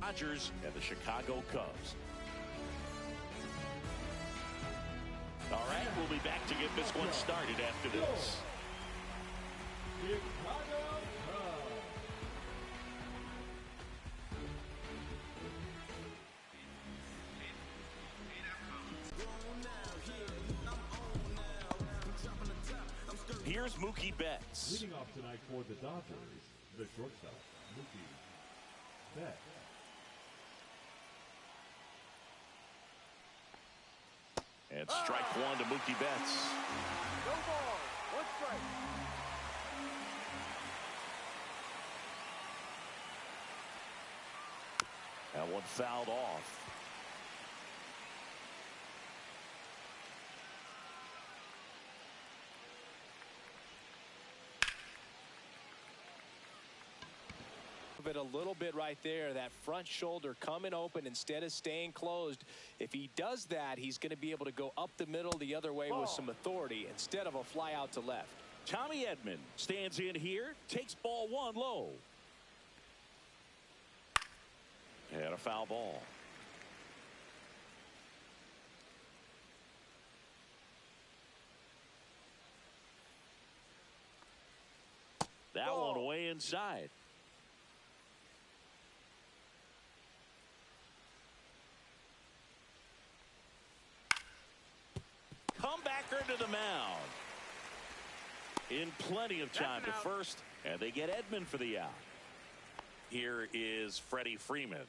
Dodgers and the Chicago Cubs. All right, we'll be back to get this one started after this. Here's Mookie Betts. Leading off tonight for the Dodgers, the shortstop, Mookie Betts. And strike one to Mookie Betts. No ball, one strike. That one fouled off. It a little bit right there, that front shoulder coming open instead of staying closed. If he does that, he's going to be able to go up the middle the other way with some authority instead of a fly out to left. Tommy Edman stands in here, takes ball one low. And a foul ball. That one way inside. Comebacker to the mound. In plenty of time to first, and they get Edman for the out. Here is Freddie Freeman.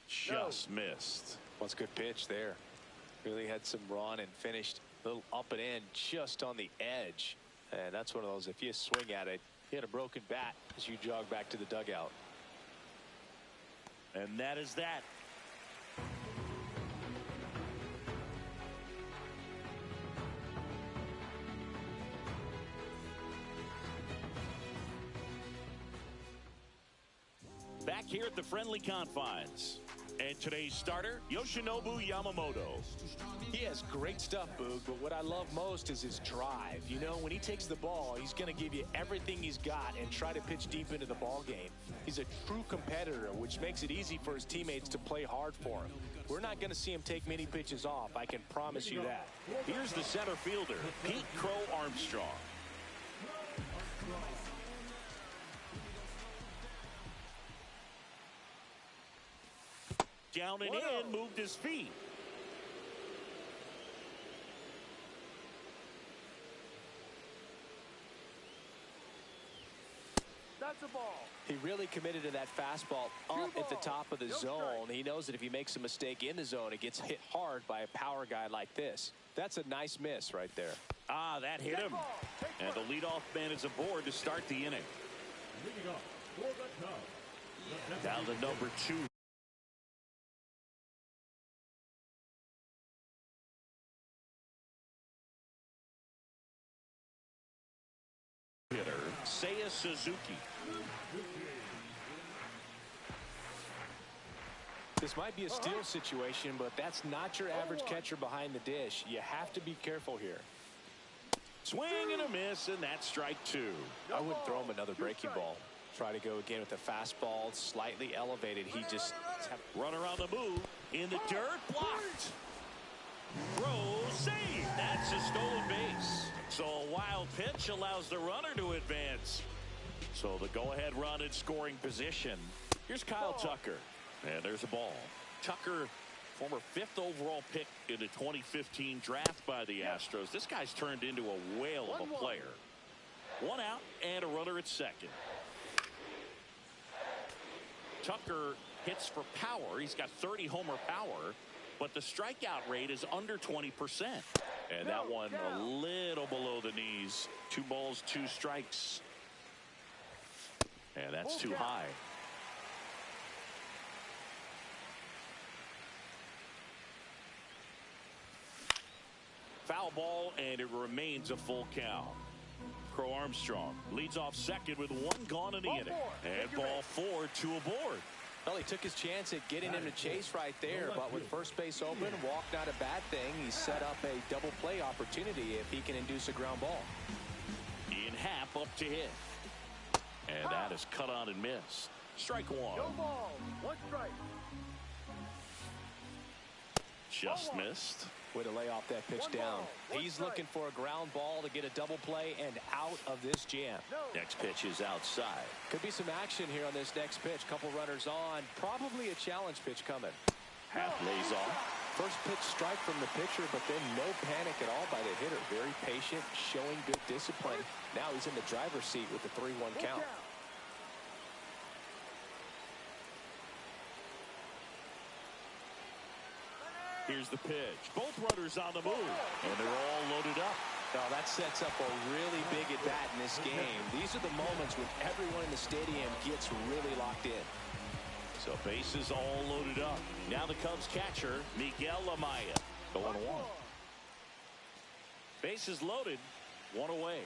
Just missed. What's a good pitch there. Really had some run and finished a little up and in just on the edge. And that's one of those, if you swing at it, you hit a broken bat as you jog back to the dugout. And that is that. Back here at the friendly confines. And today's starter, Yoshinobu Yamamoto. He has great stuff, Boog, but what I love most is his drive. You know, when he takes the ball, he's going to give you everything he's got and try to pitch deep into the ball game. He's a true competitor, which makes it easy for his teammates to play hard for him. We're not going to see him take many pitches off, I can promise you that. Here's the center fielder, Pete Crow Armstrong. Down and in, moved his feet. That's a ball. He really committed to that fastball up at the top of the zone. He knows that if he makes a mistake in the zone, it gets hit hard by a power guy like this. That's a nice miss right there. Ah, that hit him. And the leadoff man is aboard to start the inning. Leading off for the Cubs. Down to number 2. Hitter, Seiya Suzuki. This might be a steal situation, but that's not your average catcher behind the dish. You have to be careful here. Swing and a miss, and that's strike 2. I wouldn't throw him another breaking ball. Try to go again with a fastball, slightly elevated. He just... Runner on the move, in the dirt, blocked. Throw, save. That's a stolen base. So a wild pitch allows the runner to advance. So the go-ahead run in scoring position. Here's Kyle Tucker. And there's a ball. Tucker, former 5th overall pick in the 2015 draft by the Astros. This guy's turned into a whale of a player. 1 out and a runner at second. Tucker hits for power. He's got 30 homer power, but the strikeout rate is under 20%. And that one a little below the knees. 2 balls, 2 strikes. And that's too high. Foul ball, and it remains a full count. Crow Armstrong leads off second with 1 gone in the inning. And ball 4, 2 aboard. Well, he took his chance at getting him to chase right there, but with first base open, walk not a bad thing. He set up a double play opportunity if he can induce a ground ball. In Happ up to hit. And that is cut on and missed. Strike one. No ball. One strike. Just missed. Way to lay off that pitch One down. ball, one He's strike. looking for a ground ball to get a double play and out of this jam. No. Next pitch is outside. Could be some action here on this next pitch. Couple runners on. Probably a challenge pitch coming. Happ lays off. First pitch strike from the pitcher, but then no panic at all by the hitter. Very patient, showing good discipline. Now he's in the driver's seat with the 3-1 count. Down. Here's the pitch. Both runners on the move. And they're all loaded up. Now that sets up a really big at bat in this game. These are the moments when everyone in the stadium gets really locked in. So bases all loaded up. Now the Cubs catcher, Miguel Amaya, going one. Bases loaded, one away.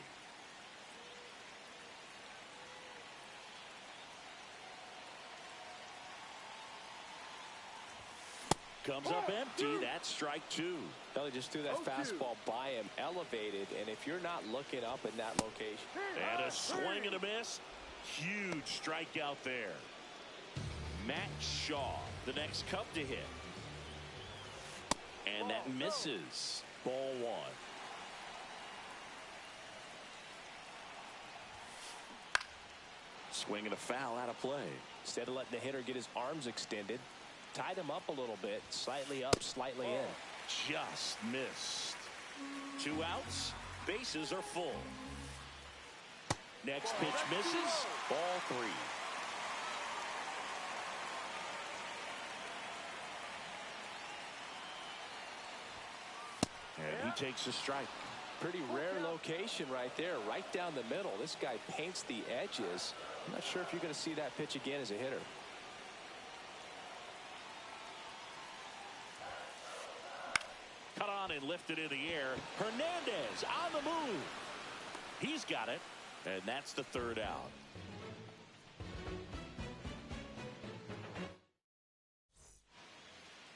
Comes up empty. That's strike two. Belly just threw that fastball by him, elevated, and if you're not looking up in that location. And a swing and a miss. Huge strikeout there. Matt Shaw, the next Cub to hit. And that misses. Ball one. Swing and a foul out of play. Instead of letting the hitter get his arms extended, tied him up a little bit, slightly up, slightly in. Just missed. 2 outs. Bases are full. Next pitch misses. Ball three. And he takes a strike. Pretty rare location right there, right down the middle. This guy paints the edges. I'm not sure if you're going to see that pitch again as a hitter. Cut on and lifted in the air. Hernandez on the move. He's got it. And that's the third out.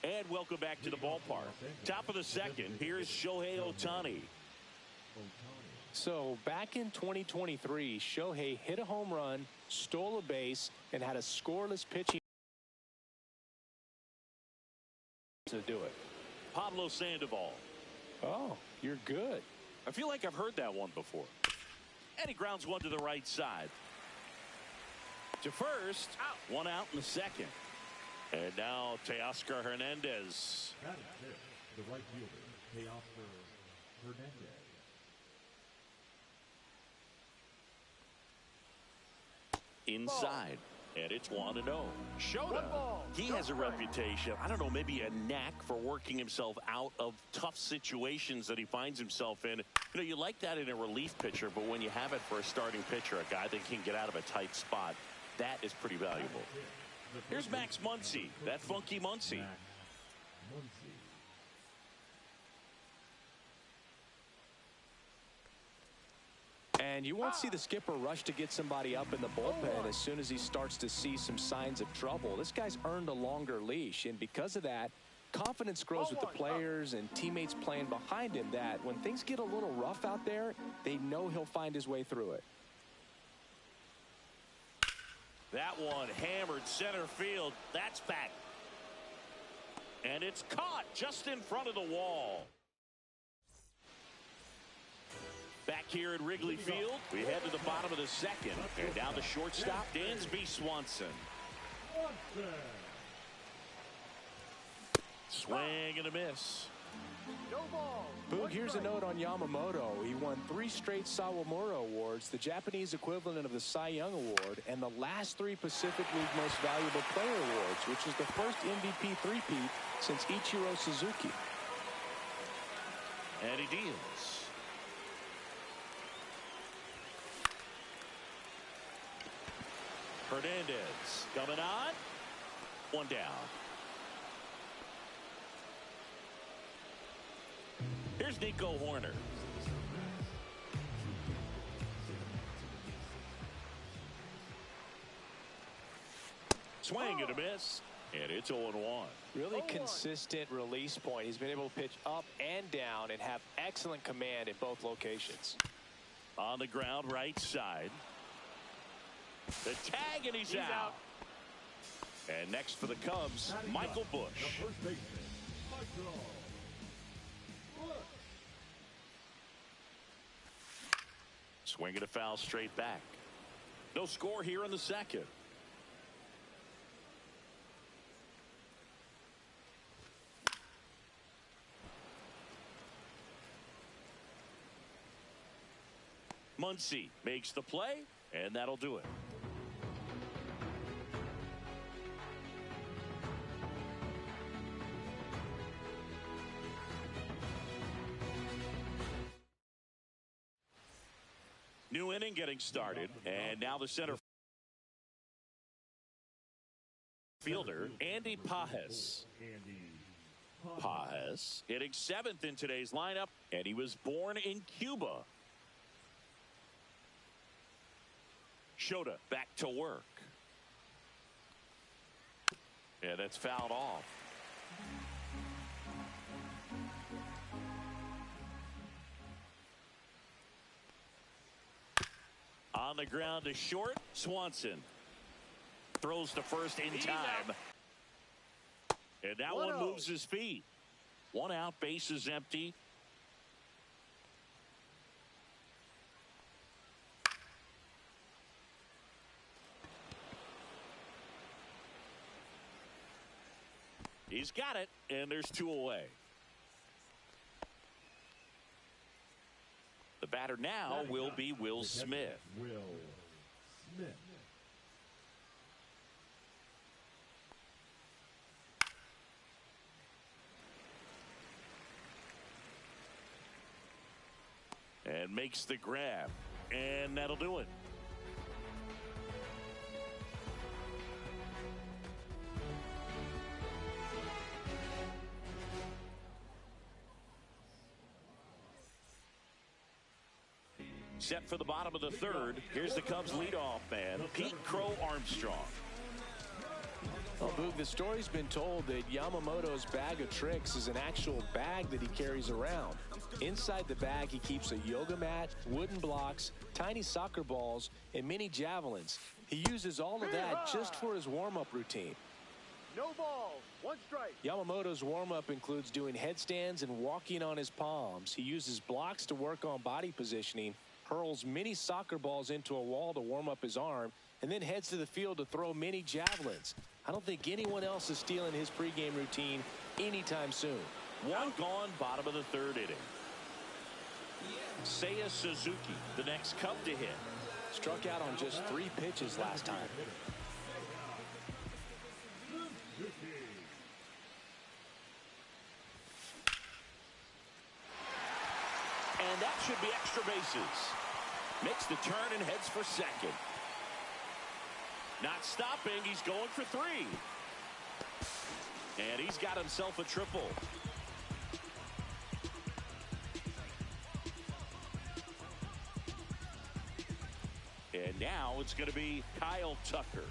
And welcome back to the ballpark. Top of the second. Here's Shohei Ohtani. So back in 2023, Shohei hit a home run, stole a base, and had a scoreless pitching to do it. Pablo Sandoval. Oh, you're good. I feel like I've heard that one before. And he grounds one to the right side. To first, one out in the second. And now Teoscar Hernandez. That is it. The right fielder, Teoscar Hernandez. Inside. And it's 1-0. Shota, he has a reputation, I don't know, maybe a knack for working himself out of tough situations that he finds himself in. You know, you like that in a relief pitcher, but when you have it for a starting pitcher, a guy that can get out of a tight spot, that is pretty valuable. Here's Max Muncy, that funky Muncy. And you won't see the skipper rush to get somebody up in the bullpen as soon as he starts to see some signs of trouble. This guy's earned a longer leash, and because of that, confidence grows with the players and teammates playing behind him that when things get a little rough out there, they know he'll find his way through it. That one hammered center field. That's back. And it's caught just in front of the wall. Back here at Wrigley Field, we head to the bottom of the second. And down the shortstop, Dansby Swanson. Swing and a miss. No ball. Boog, here's a note on Yamamoto. He won 3 straight Sawamura Awards, the Japanese equivalent of the Cy Young Award, and the last 3 Pacific League Most Valuable Player Awards, which is the first MVP three-peat since Ichiro Suzuki. And he deals. Hernandez coming on. One down. Here's Nico Horner. Swing and a miss. And it's 0-1. Really consistent release point. He's been able to pitch up and down and have excellent command in both locations. On the ground, right side. The tag, and he's out. And next for the Cubs, Michael Busch. The first baseman, Michael Busch. Swing and a foul straight back. No score here in the second. Muncy makes the play, and that'll do it. New inning getting started, and now the center fielder, Andy Pages. Pages hitting 7th in today's lineup, and he was born in Cuba. Shota back to work. Yeah, that's fouled off. On the ground to short, Swanson throws to first in time. And that one moves his feet. 1 out, base is empty. He's got it, and there's 2 away. The batter now will be Will Smith. Will Smith. And makes the grab, and that'll do it. Set for the bottom of the 3rd. Here's the Cubs leadoff man, Pete Crow Armstrong. Well, Boog, the story's been told that Yamamoto's bag of tricks is an actual bag that he carries around. Inside the bag, he keeps a yoga mat, wooden blocks, tiny soccer balls, and mini javelins. He uses all of that just for his warm-up routine. No balls, 1 strike. Yamamoto's warm-up includes doing headstands and walking on his palms. He uses blocks to work on body positioning, hurls mini soccer balls into a wall to warm up his arm, and then heads to the field to throw mini javelins. I don't think anyone else is stealing his pregame routine anytime soon. 1 gone, bottom of the 3rd inning. Seiya Suzuki, the next Cub to hit. Struck out on just 3 pitches last time. And that should be extra bases. Makes the turn and heads for second. Not stopping, he's going for 3. And he's got himself a triple. And now it's going to be Kyle Tucker.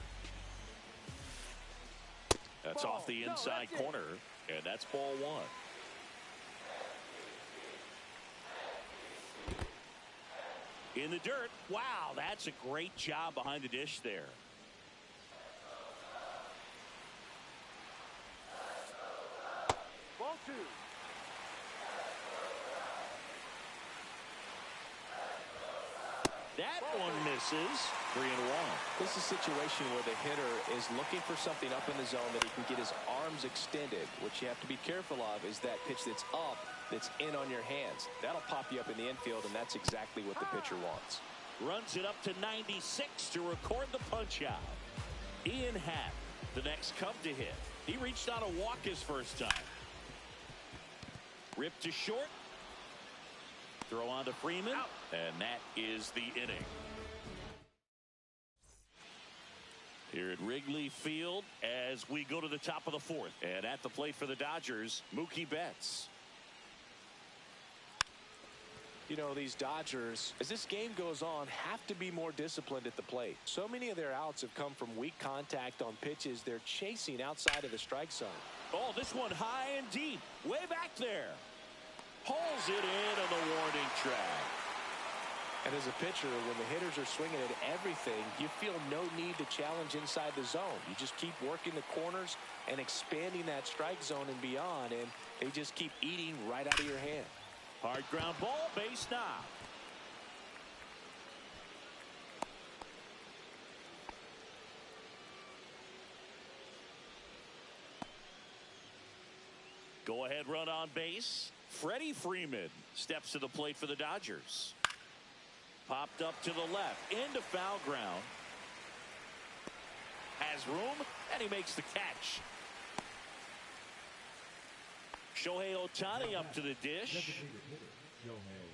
That's off the inside corner, and that's ball 1. In the dirt. Wow, that's a great job behind the dish there. Ball 2. That one misses. 3-1. This is a situation where the hitter is looking for something up in the zone that he can get his arms extended. What you have to be careful of is that pitch that's up, that's in on your hands. That'll pop you up in the infield, and that's exactly what the pitcher wants. Runs it up to 96 to record the punch out. Ian Happ, the next Cub to hit. He reached on a walk his first time. Ripped to short. Throw on to Freeman, and that is the inning. Here at Wrigley Field as we go to the top of the 4th. And at the plate for the Dodgers, Mookie Betts. You know, these Dodgers, as this game goes on, have to be more disciplined at the plate. So many of their outs have come from weak contact on pitches they're chasing outside of the strike zone. Oh, this one high and deep, way back there. Pulls it in on the warning track. And as a pitcher, when the hitters are swinging at everything, you feel no need to challenge inside the zone. You just keep working the corners and expanding that strike zone and beyond, and they just keep eating right out of your hand. Hard ground ball, base knock. Go ahead run on base. Freddie Freeman steps to the plate for the Dodgers. Popped up to the left into foul ground. Has room and he makes the catch. Shohei Ohtani up to the dish. Designated hitter, Shohei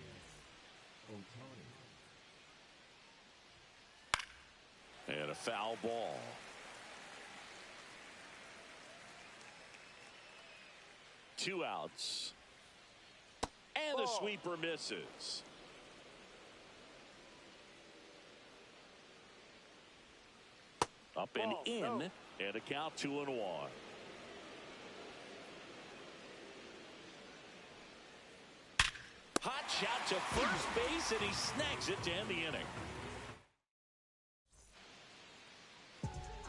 Ohtani. And a foul ball. Two outs. And the sweeper misses. Up and in, and a count 2-1. Hot shot to first base, and he snags it to end the inning.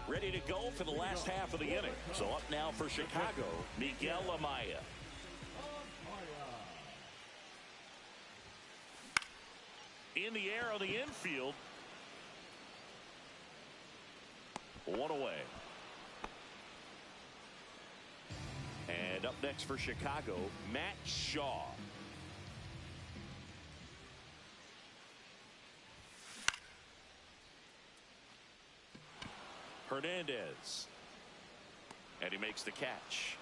Ready to go for the last half of the inning. So up now for Chicago, Miguel Amaya. In the air on the infield. One away. And up next for Chicago, Matt Shaw. Hernandez. And he makes the catch.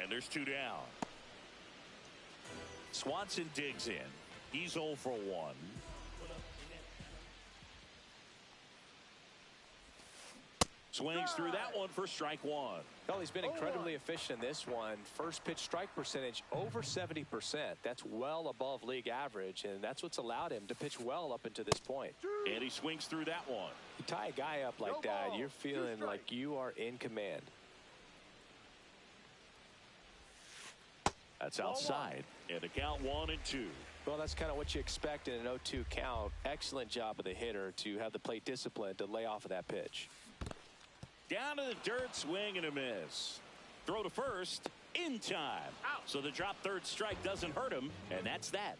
And there's two down. Swanson digs in. He's 0 for 1. Swings through that one for strike one. Well, he's been incredibly efficient in this one. First pitch strike percentage over 70%. That's well above league average, and that's what's allowed him to pitch well up until this point. And he swings through that one. You tie a guy up like that, you're feeling like you are in command. That's outside. And a count 1-2. Well, that's kind of what you expect in an 0-2 count. Excellent job of the hitter to have the plate discipline to lay off of that pitch. Down to the dirt, swing and a miss. Throw to first in time. So the drop third strike doesn't hurt him, and that's that.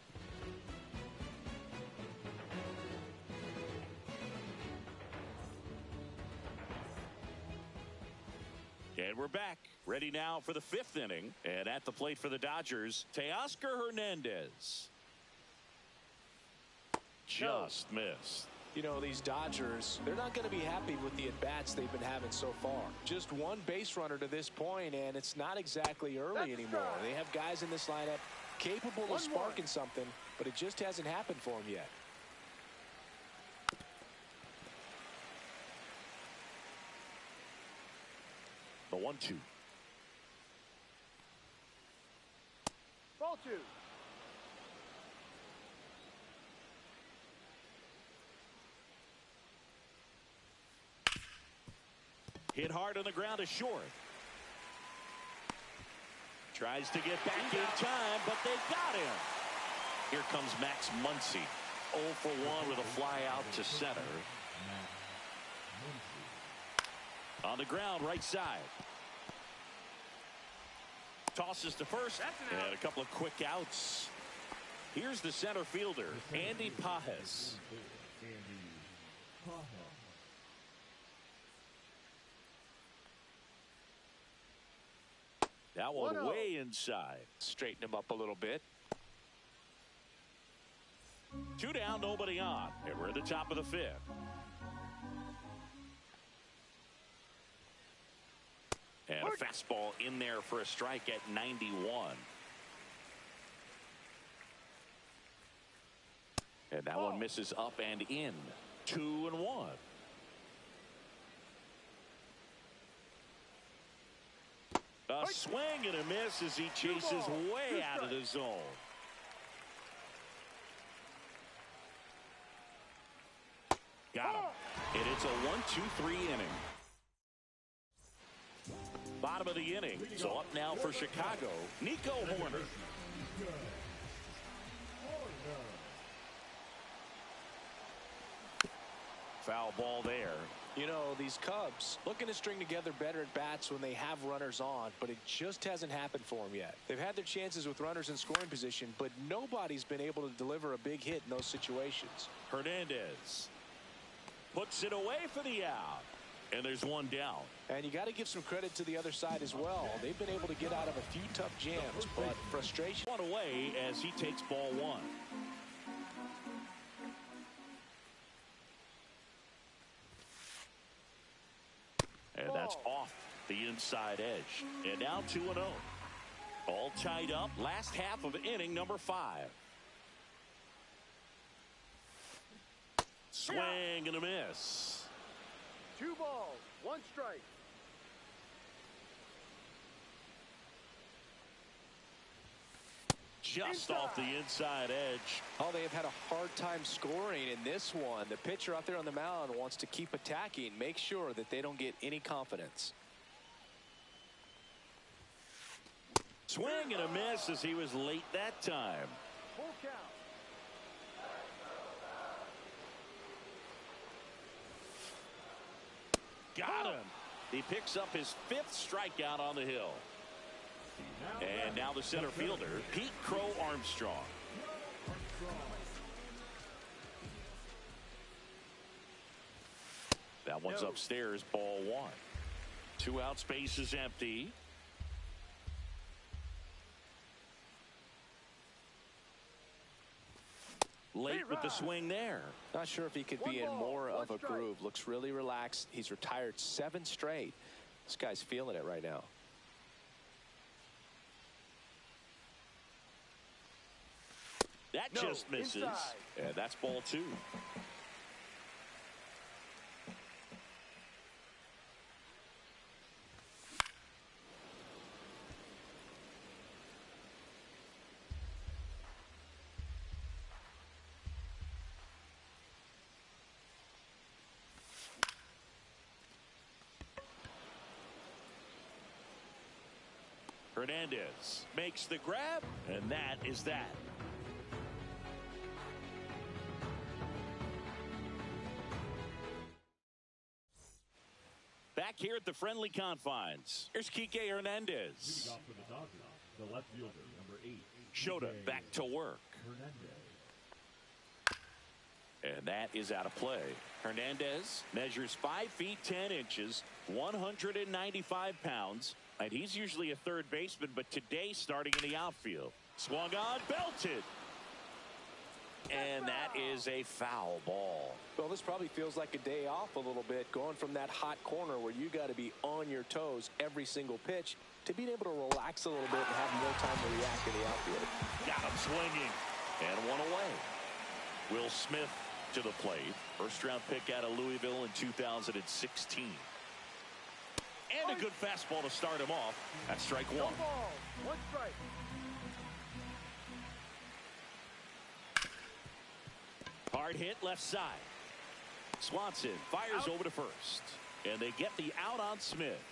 And we're back. Ready now for the fifth inning. And at the plate for the Dodgers, Teoscar Hernandez. Just missed. You know, these Dodgers, they're not going to be happy with the at-bats they've been having so far. Just one base runner to this point, and it's not exactly early anymore. They have guys in this lineup capable of sparking something, but it just hasn't happened for them yet. The 1-2. Ball 2. Hit hard on the ground to short. Tries to get back in time, but they got him. Here comes Max Muncy. 0 for 1 with a fly out to center. On the ground, right side. Tosses to first, and a couple of quick outs. Here's the center fielder, Andy Pages. That one way inside. Straighten him up a little bit. 2 down, nobody on. And we're at the top of the fifth. And a fastball in there for a strike at 91. And that one misses up and in. 2-1. A swing and a miss as he chases way out of the zone. Got him. And it's a 1-2-3 inning. Bottom of the inning. So up now for Chicago, Nico Hoerner. Foul ball there. You know, these Cubs looking to string together better at bats when they have runners on, but it just hasn't happened for them yet. They've had their chances with runners in scoring position, but nobody's been able to deliver a big hit in those situations. Hernandez puts it away for the out. And there's one down. And you got to give some credit to the other side as well. They've been able to get out of a few tough jams, but frustration. One away as he takes ball one. And that's off the inside edge. And now 2-0. All tied up. Last half of inning number 5. Swing and a miss. 2 balls, 1 strike. Just off the inside edge. Oh, they have had a hard time scoring in this one. The pitcher out there on the mound wants to keep attacking, make sure that they don't get any confidence. Swing and a miss as he was late that time. Full count. Got him. He picks up his 5th strikeout on the hill. And now the center fielder, Pete Crow Armstrong. That one's upstairs, ball 1. 2 out, space is empty. Late with the swing there. Not sure if he could be in more of a groove. Looks really relaxed. He's retired 7 straight. This guy's feeling it right now. That just misses. And that's ball 2. Hernandez makes the grab, and that is that. Back here at the friendly confines, here's Kike Hernandez. Leading off for the Dodgers, the left fielder, number 8. Shota back to work. Hernandez. And that is out of play. Hernandez measures 5 feet 10 inches, 195 pounds, and he's usually a third baseman, but today starting in the outfield. Swung on, belted. And that is a foul ball. Well, this probably feels like a day off a little bit, going from that hot corner where you got to be on your toes every single pitch to being able to relax a little bit and have more time to react in the outfield. Got him swinging. And one away. Will Smith to the plate. First round pick out of Louisville in 2016. And a good fastball to start him off. That's strike 1. 1 ball, 1 strike. Hard hit left side. Swanson fires over to first. And they get the out on Smith.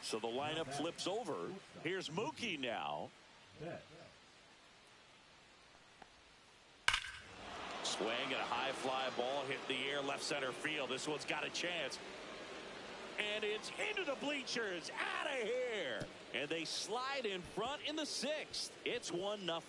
So the lineup flips over. Here's Mookie now. Swing and a high fly ball hit the air left center field. This one's got a chance. And it's into the bleachers. Out of here. And they slide in front in the 6th. It's 1-0.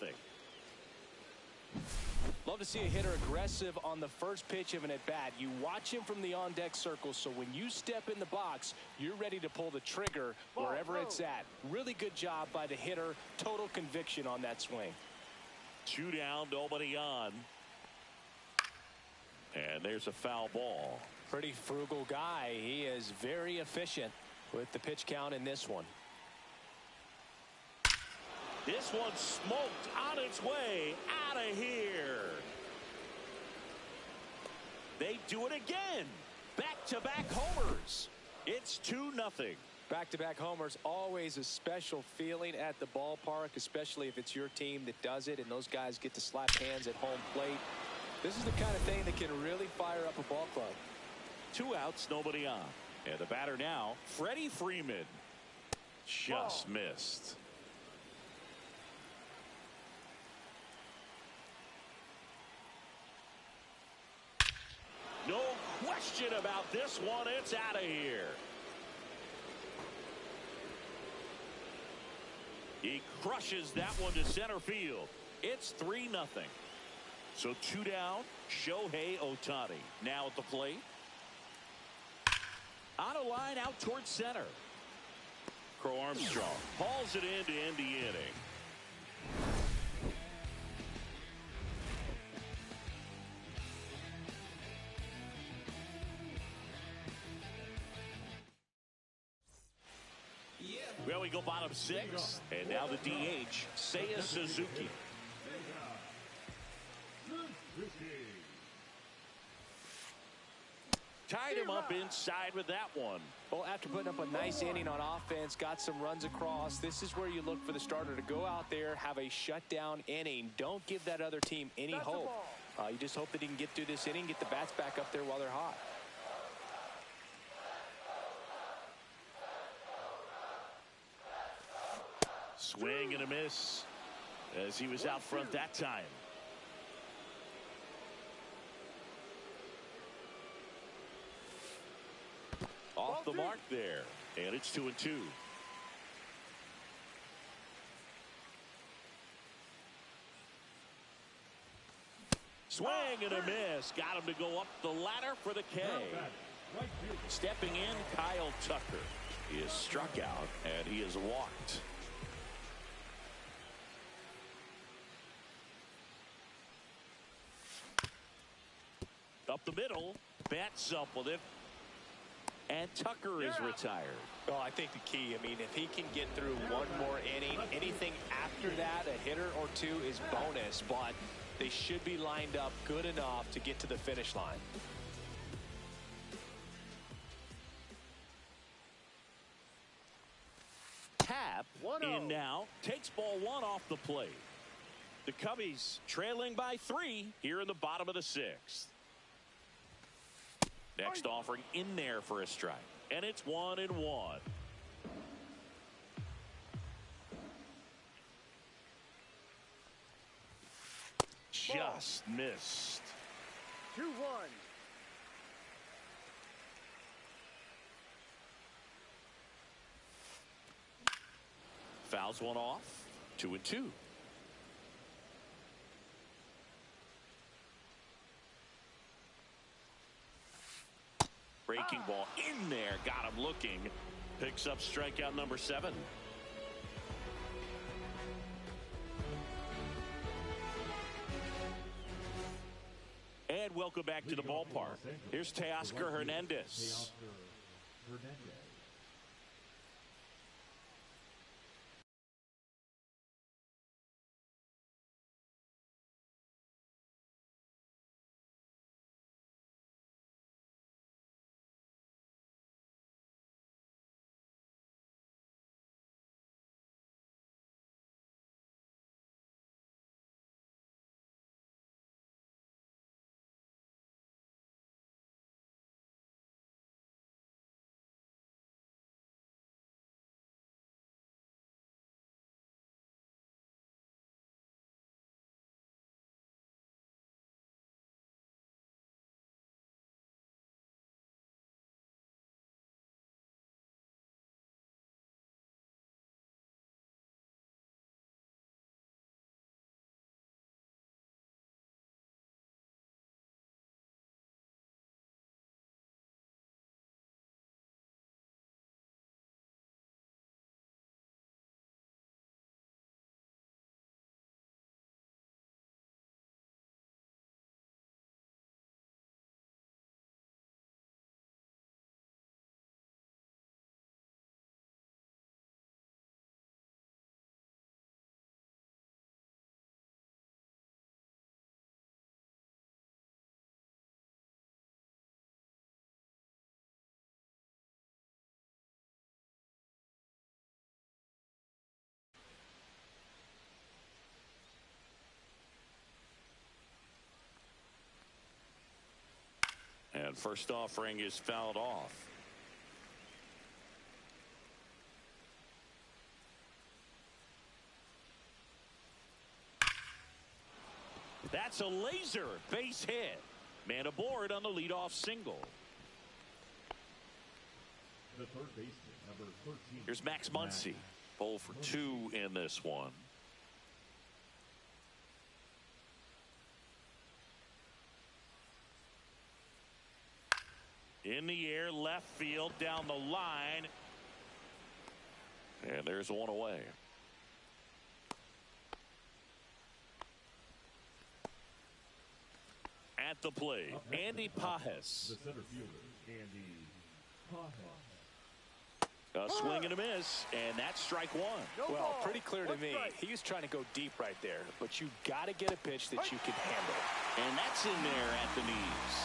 Love to see a hitter aggressive on the first pitch of an at-bat. You watch him from the on-deck circle, so when you step in the box, you're ready to pull the trigger wherever it's at. Really good job by the hitter. Total conviction on that swing. 2 down, nobody on. And there's a foul ball. Pretty frugal guy. He is very efficient with the pitch count in this one. This one smoked on its way out of here. They do it again. Back-to-back homers. It's 2-0. Back-to-back homers, always a special feeling at the ballpark, especially if it's your team that does it and those guys get to slap hands at home plate. This is the kind of thing that can really fire up a ball club. 2 outs, nobody on. And the batter now, Freddie Freeman. Just missed. No question question about this one. It's out of here. He crushes that one to center field. It's 3-0. So 2 down. Shohei Ohtani now at the plate. On a line out towards center. Crow Armstrong hauls it in to end the inning. Well, we go bottom 6. And now the DH, Seiya Suzuki. Tied him up inside with that one. Well, after putting up a nice inning on offense, got some runs across, this is where you look for the starter to go out there, have a shutdown inning. Don't give that other team any hope. You just hope that he can get through this inning, get the bats back up there while they're hot. Swing and a miss as he was out front that time. Off the mark there, and it's 2-2. Swing and a miss. Got him to go up the ladder for the K. Stepping in, Kyle Tucker. He is struck out, and he is walked. Up the middle, bats up with it. And Tucker is retired. Well, I think the key, I mean, if he can get through one more inning, anything after that, a hitter or two is bonus, but they should be lined up good enough to get to the finish line. Tap in now, takes ball 1 off the plate. The Cubbies trailing by 3 here in the bottom of the 6th. Next offering in there for a strike. And it's 1-1. Just missed. 2-1. Fouls one off. 2-2. Breaking ball in there, got him looking. Picks up strikeout number 7. And welcome back to the ballpark. Here's Teoscar Hernandez. And first offering is fouled off. That's a laser base hit. Man aboard on the leadoff single. the third baseman, number 13. Here's Max Muncy. 0 for 2 in this one. In the air, left field, down the line. And there's one away. At the plate, Andy Pages. The center fielder, Andy Pages. A swing and a miss, and that's strike one. No Well, ball. pretty clear to One me. strike. He was trying to go deep right there, but you got to get a pitch that you can handle. And that's in there at the knees.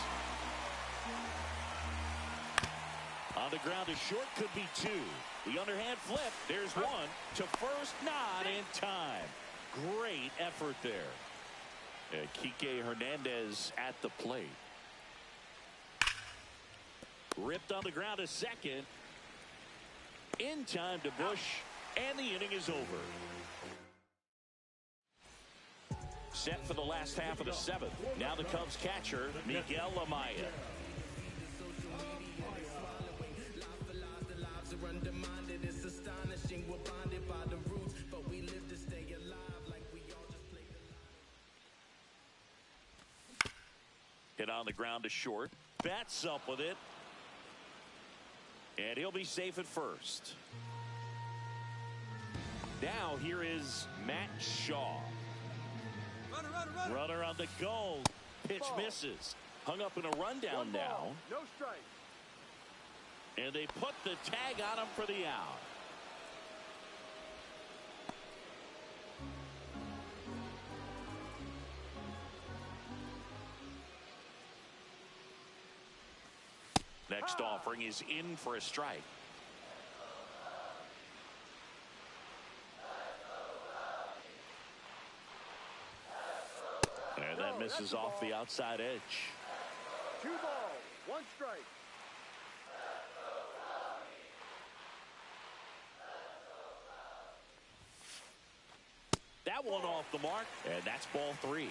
On the ground, a short could be two. The underhand flip. There's one to first, not in time. Great effort there. Kike Hernandez at the plate. Ripped on the ground to second. In time to Bush, and the inning is over. Set for the last half of the seventh. Now the Cubs catcher, Miguel Amaya. Hit on the ground to short. Bats up with it. And he'll be safe at first. Now here is Matt Shaw. Runner on the go. Pitch misses. Hung up in a rundown now. No strike. And they put the tag on him for the out. Next offering is in for a strike. And that misses off the outside edge. 2 balls. 1 strike. That one off the mark, and that's ball 3. 3-1.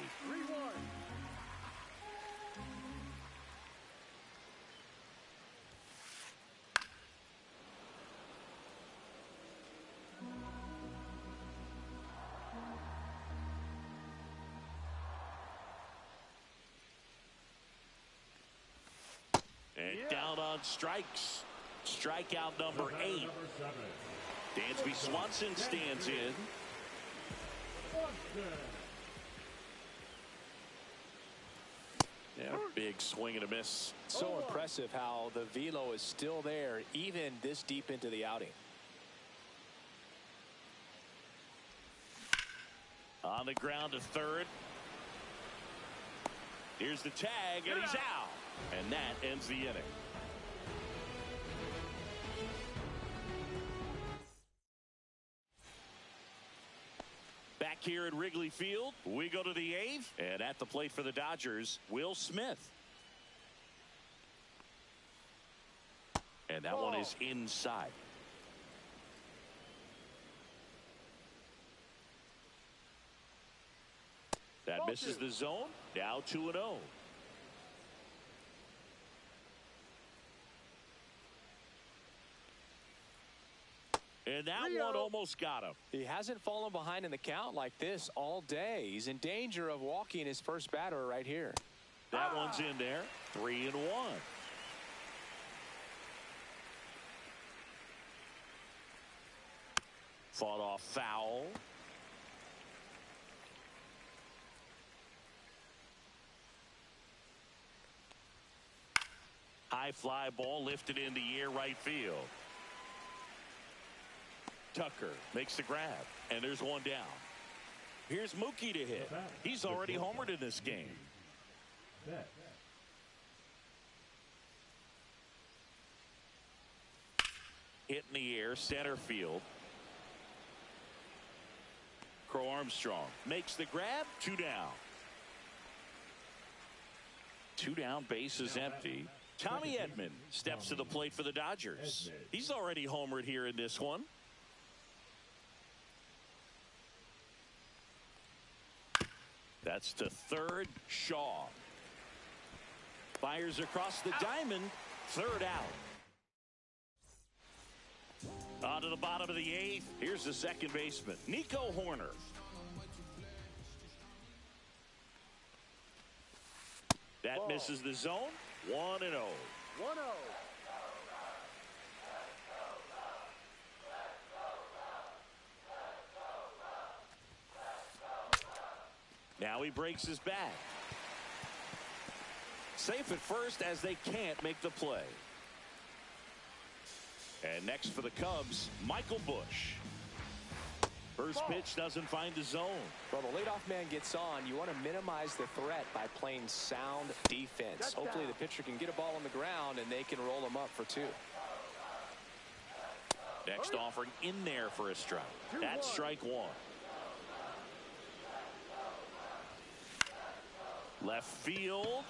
And down on strikes. Strikeout number 8. Number 7. Dansby Swanson stands in. Yeah, big swing and a miss. So impressive how the velo is still there even this deep into the outing. On the ground to third. Here's the tag, and he's out. And that ends the inning. Back here at Wrigley Field, we go to the 8th. And at the plate for the Dodgers, Will Smith. And that one is inside. That misses the zone. Now 2-0. And that one almost got him. He hasn't fallen behind in the count like this all day. He's in danger of walking his first batter right here. That one's in there. 3-1. Fought off foul. High fly ball lifted in the air right field. Tucker makes the grab, and there's one down. Here's Mookie to hit. He's already homered in this game. Hit in the air, center field. Crow Armstrong makes the grab, 2 down. 2 down, base is empty. Tommy Edman steps to the plate for the Dodgers. He's already homered here in this one. That's to third, Shaw. Fires across the diamond, 3rd out. to the bottom of the 8th. Here's the second baseman, Nico Hoerner. That Ball. misses the zone. 1-0. 1-0. Now he breaks his back. Safe at first as they can't make the play. And next for the Cubs, Michael Busch. First pitch doesn't find the zone. Well, the leadoff man gets on. You want to minimize the threat by playing sound defense. Hopefully the pitcher can get a ball on the ground and they can roll him up for 2. Next offering in there for a strike. That's strike 1. Left field.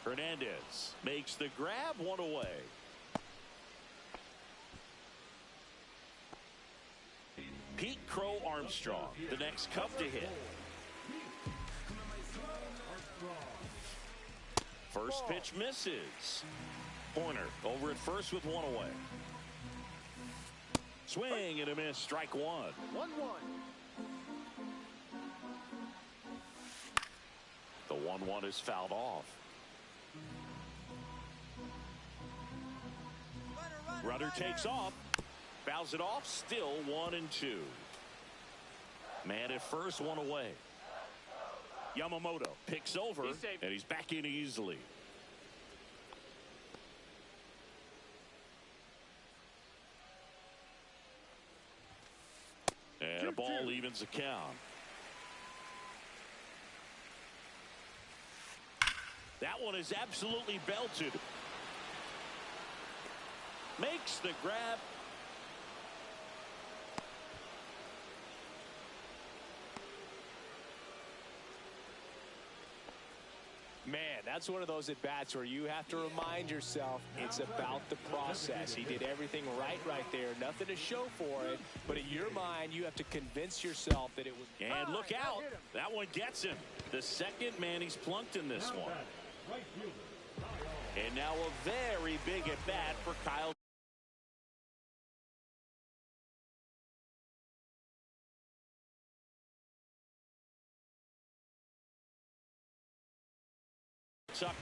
Hernandez makes the grab, 1 away. Pete Crow Armstrong, the next Cub to hit. First pitch misses. Hoerner over at first with 1 away. Swing and a miss, strike 1. 1-1. The 1-1 is fouled off. Runner takes off. Fouls it off. Still 1-2. Man at first, 1 away. Yamamoto picks over, and he's back in easily. And a ball evens the count. That one is absolutely belted. Makes the grab. Man, that's one of those at-bats where you have to remind yourself it's about the process. He did everything right there. Nothing to show for it. But in your mind, you have to convince yourself that it was. And look out. That one gets him. The second man he's plunked in this one. And now a very big at-bat for Kyle. Tucker.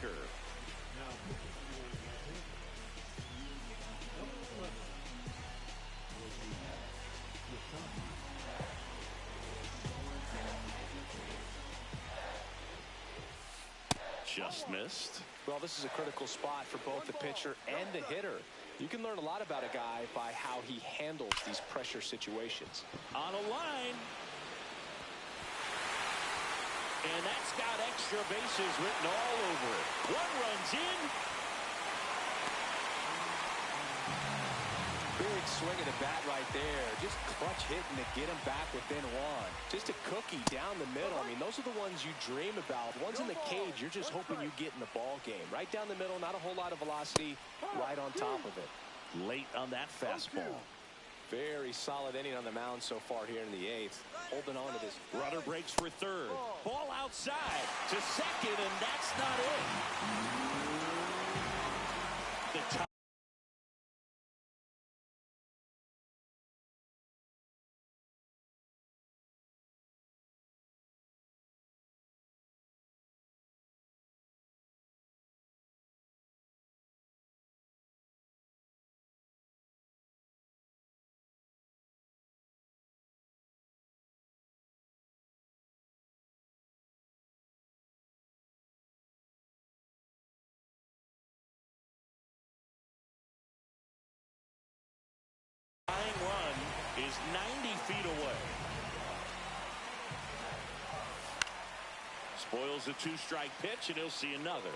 Just missed. Well, this is a critical spot for both the pitcher and the hitter. You can learn a lot about a guy by how he handles these pressure situations. On a line. And that's got extra bases written all over it. 1 runs in. Big swing of the bat right there. Just clutch hitting to get him back within 1. Just a cookie down the middle. I mean, those are the ones you dream about. Ones in the cage, you're just hoping you get in the ball game. Right down the middle, not a whole lot of velocity, right on top of it. Late on that fastball. Very solid inning on the mound so far here in the 8th. Holding on to this. Runner breaks for third. Ball outside to second, and that's not it. The top. Run is 90 feet away. Spoils a 2-strike pitch, and he'll see another.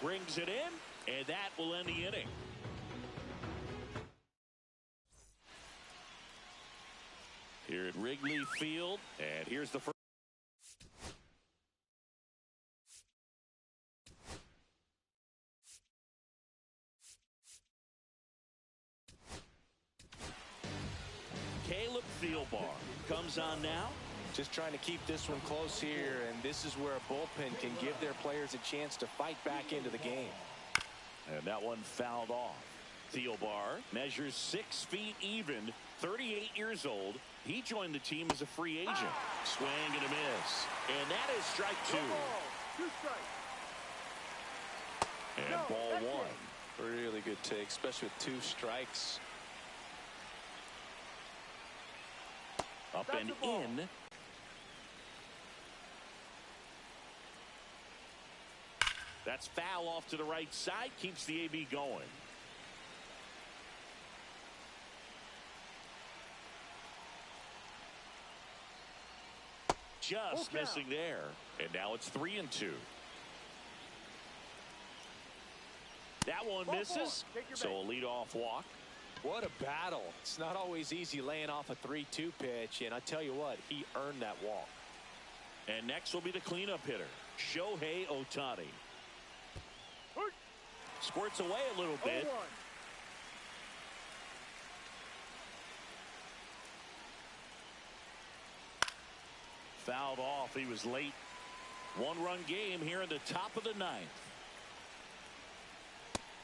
Brings it in, and that will end the inning. Here at Wrigley Field, and here's the first. Caleb Thielbar comes on now Just trying to keep this one close here, and this is where a bullpen can give their players a chance to fight back into the game. And that one fouled off. Thielbar measures 6 feet even, 38 years old. He joined the team as a free agent. Swing and a miss. And that is strike 2. Two strikes. And No, ball that's 1. it. Really good take, especially with 2 strikes. Up That's and the ball. in. That's foul off to the right side. Keeps the AB going. Just Full missing count. there. And now it's 3-2. That one Ball misses. 4. Take your So a base. leadoff walk. What a battle. It's not always easy laying off a 3-2 pitch, and I tell you what, he earned that walk. And next will be the cleanup hitter, Shohei Ohtani. Squirts away a little bit. 0-1. Fouled off. He was late. 1-run game here in the top of the 9th.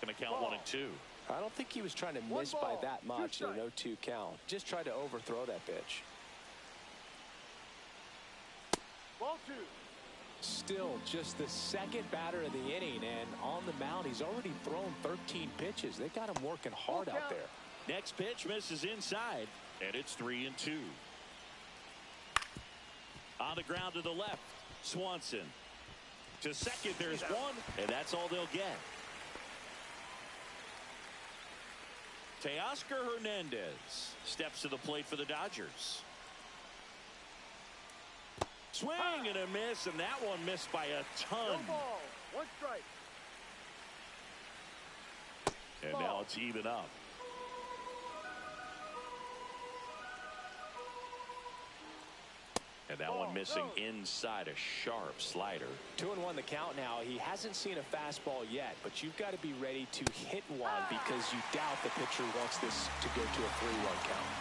Going to count 1 and 2. I don't think he was trying to One miss by ball, that two much in an strikes. 0-2 count. Just tried to overthrow that pitch. Ball 2. Still just the second batter of the inning, and on the mound he's already thrown 13 pitches. They got him working hard out there. Next pitch misses inside, and it's 3-2. On the ground to the left, Swanson. To second, there's one, and that's all they'll get. Teoscar Hernandez steps to the plate for the Dodgers. Swing and a miss, and that one missed by a No ton. ball. 1 strike. And now it's even up. And that one missing inside a sharp slider. 2-1 the count now. He hasn't seen a fastball yet, but you've got to be ready to hit one because you doubt the pitcher wants this to go to a 3-1 count.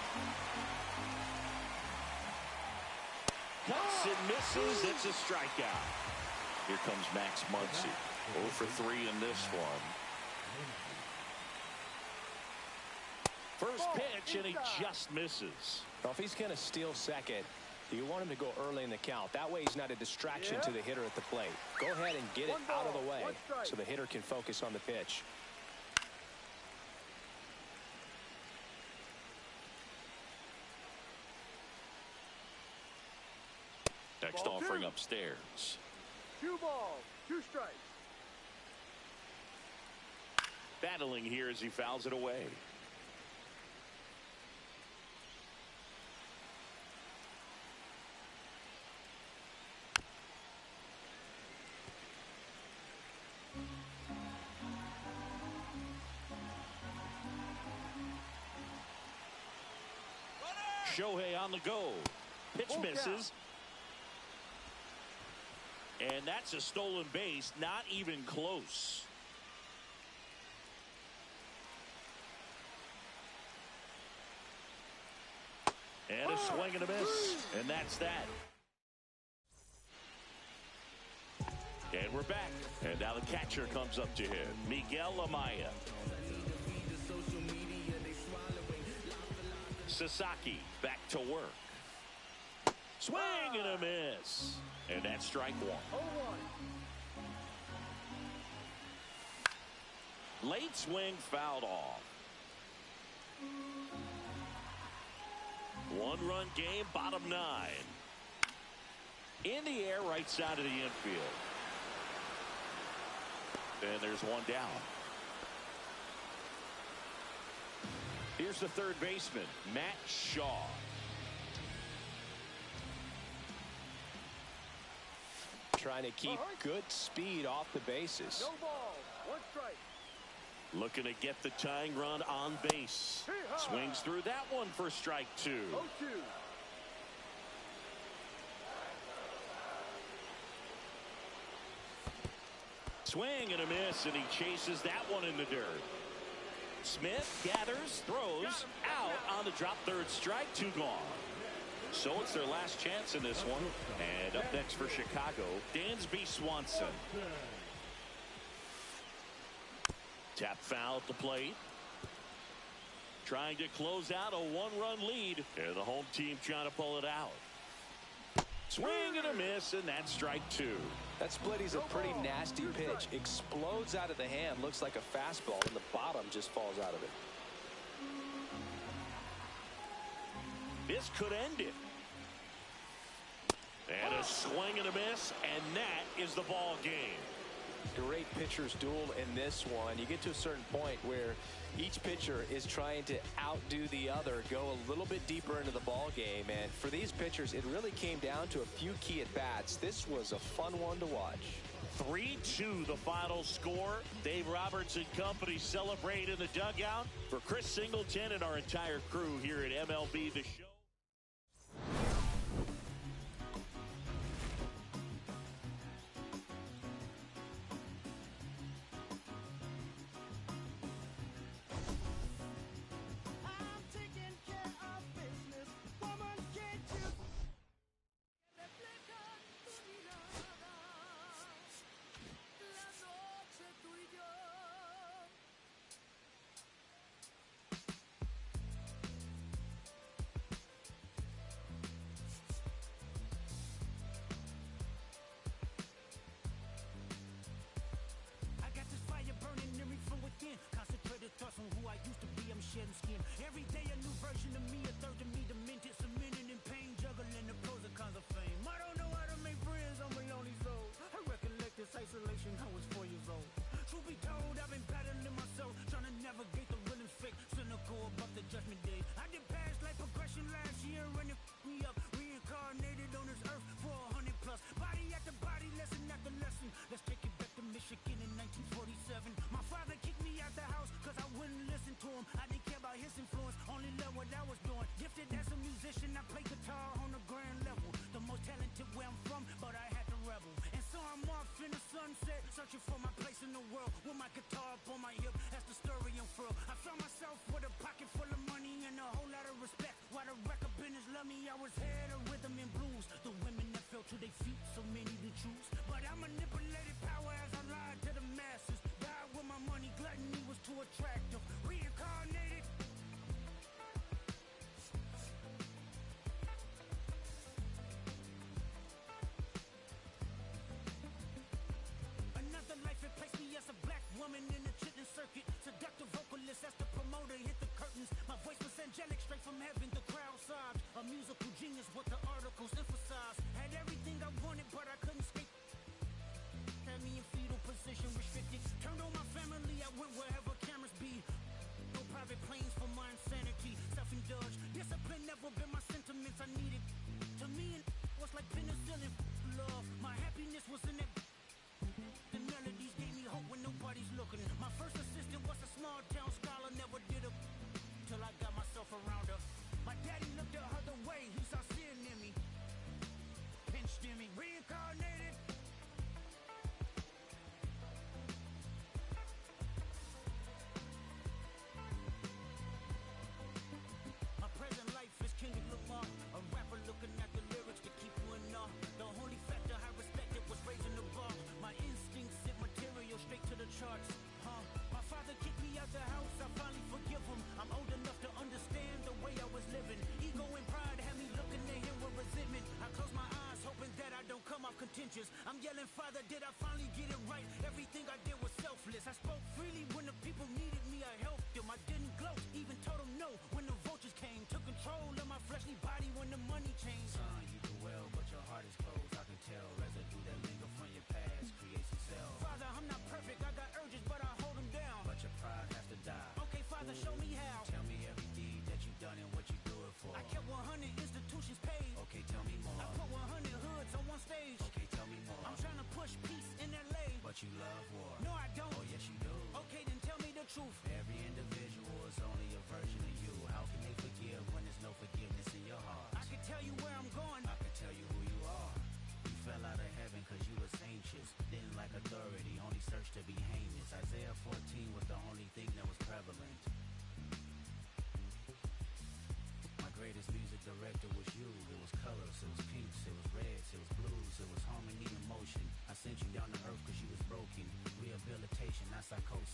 Cuts and misses. It's a strikeout. Here comes Max Muncy. 0 for 3 in this one. First pitch, and he just misses. Well, if he's going to steal second, you want him to go early in the count. That way he's not a distraction to the hitter at the plate. Go ahead and get it out of the way so the hitter can focus on the pitch. Next Ball offering 2. upstairs. 2 balls. 2 strikes. Battling here as he fouls it away. Shohei on the go. Pitch Full misses. count. And that's a stolen base, not even close. And a swing and a miss. And that's that. And we're back. And now the catcher comes up to him, Miguel Amaya. Sasaki back to work. Swing and a miss. And that's strike 1. 0-1. Late swing fouled off. 1-run game, bottom 9. In the air, right side of the infield. And there's one down. Here's the third baseman, Matt Shaw. Trying to keep good speed off the bases. No ball. 1 strike. Looking to get the tying run on base. Swings through that one for strike 2. 0-2. Swing and a miss, and he chases that one in the dirt. Smith gathers, throws, out on the drop, third strike, 2 gone. So it's their last chance in this one. And up next for Chicago, Dansby Swanson. Tap foul at the plate. Trying to close out a one-run lead. And the home team trying to pull it out. Swing and a miss, and that's strike two. That split is a pretty nasty pitch. Explodes out of the hand. Looks like a fastball, and the bottom just falls out of it. This could end it. And a swing and a miss, and that is the ball game. Great pitcher's duel in this one. You get to a certain point where each pitcher is trying to outdo the other, go a little bit deeper into the ball game. And for these pitchers, it really came down to a few key at-bats. This was a fun one to watch. 3-2 the final score. Dave Roberts and company celebrate in the dugout. For Chris Singleton and our entire crew here at MLB The Show. Concentrated thoughts on who I used to be. I'm shedding skin. Every day a new version of me, a third of me, demented, cemented in pain, juggling the pros and cons of fame. I don't know how to make friends. I'm a lonely soul. I recollect this isolation. I was 4 years old. Truth be told, I've been battling myself, trying to navigate the real and fake, cynical about the judgment day. I did past life progression last year, and it f***ed me up. Reincarnated on this earth for 100 plus. Body after body, lesson after lesson. Let's take it back to Michigan in 1947. My father kicked me out the house cause I wouldn't listen to him. I didn't care about his influence, only loved what I was doing. Gifted as a musician, I play guitar on the grand level. The most talented where I'm from, but I had to rebel. And so I'm off in the sunset, searching for my place in the world. With my guitar up on my hip, that's the story unfurled. I found myself with a pocket full of money and a whole lot of respect. While the record business loved me, I was head of rhythm and blues. The women that fell to their feet, so many to choose. But I manipulated power as I lied to the masses. Died with my money, gluttony was too attractive. Reincarnated. Another life, it placed me as a black woman in the chitlin circuit. Seductive vocalist, as the promoter hit the curtains. My voice was angelic, straight from heaven. The crowd sobbed. A musical genius, what the articles emphasized. Had everything I wanted, but I couldn't skate. Had me in fetal position, restricted. Turned on my family, I went wherever cameras be. No private planes for my insanity. Self-indulged, discipline never been my sentiments. I needed. To me, it was like penicillin. Love, my happiness was in that. The melodies gave me hope when nobody's looking. My first assistant was a small town scholar, never did a till I got myself around her. My daddy looked at her the way he saw sin in me. Pinched in me, reincarnated. My present life is Kendrick Lamar, a rapper looking at the lyrics to keep you in awe. The only factor I respected was raising the bar. My instincts sent material straight to the charts. My father kicked me out the house, I finally forgive him. I'm old enough to understand the way I was living. Ego and pride had me looking at him with resentment. I close my eyes, hoping that I don't come off contentious. I'm yelling, Father, did I finally get it right? Everything I did was selfless. I spoke freely when the people needed me, I helped them. I didn't gloat, even told them no when the vultures came. Took control of my fleshly body when the money changed. Son, you do well, but your heart is closed. I can tell residue that linger from your past creates itself. Father, I'm not perfect, I got urges, but I hold them down. But your pride has to die. Okay, Father, show me how. Tell me every deed that you've done and what you do it for. I kept 100 institutions paid. Okay, tell me more. I put 100 hoods on one stage. Okay, tell me more. I'm trying to push peace in LA. But you love war. No, I don't. Oh, yes, you do. Okay, then tell me the truth. Every individual is only a version of you. How can they forgive when there's no forgiveness in your heart? I can tell you where I'm going.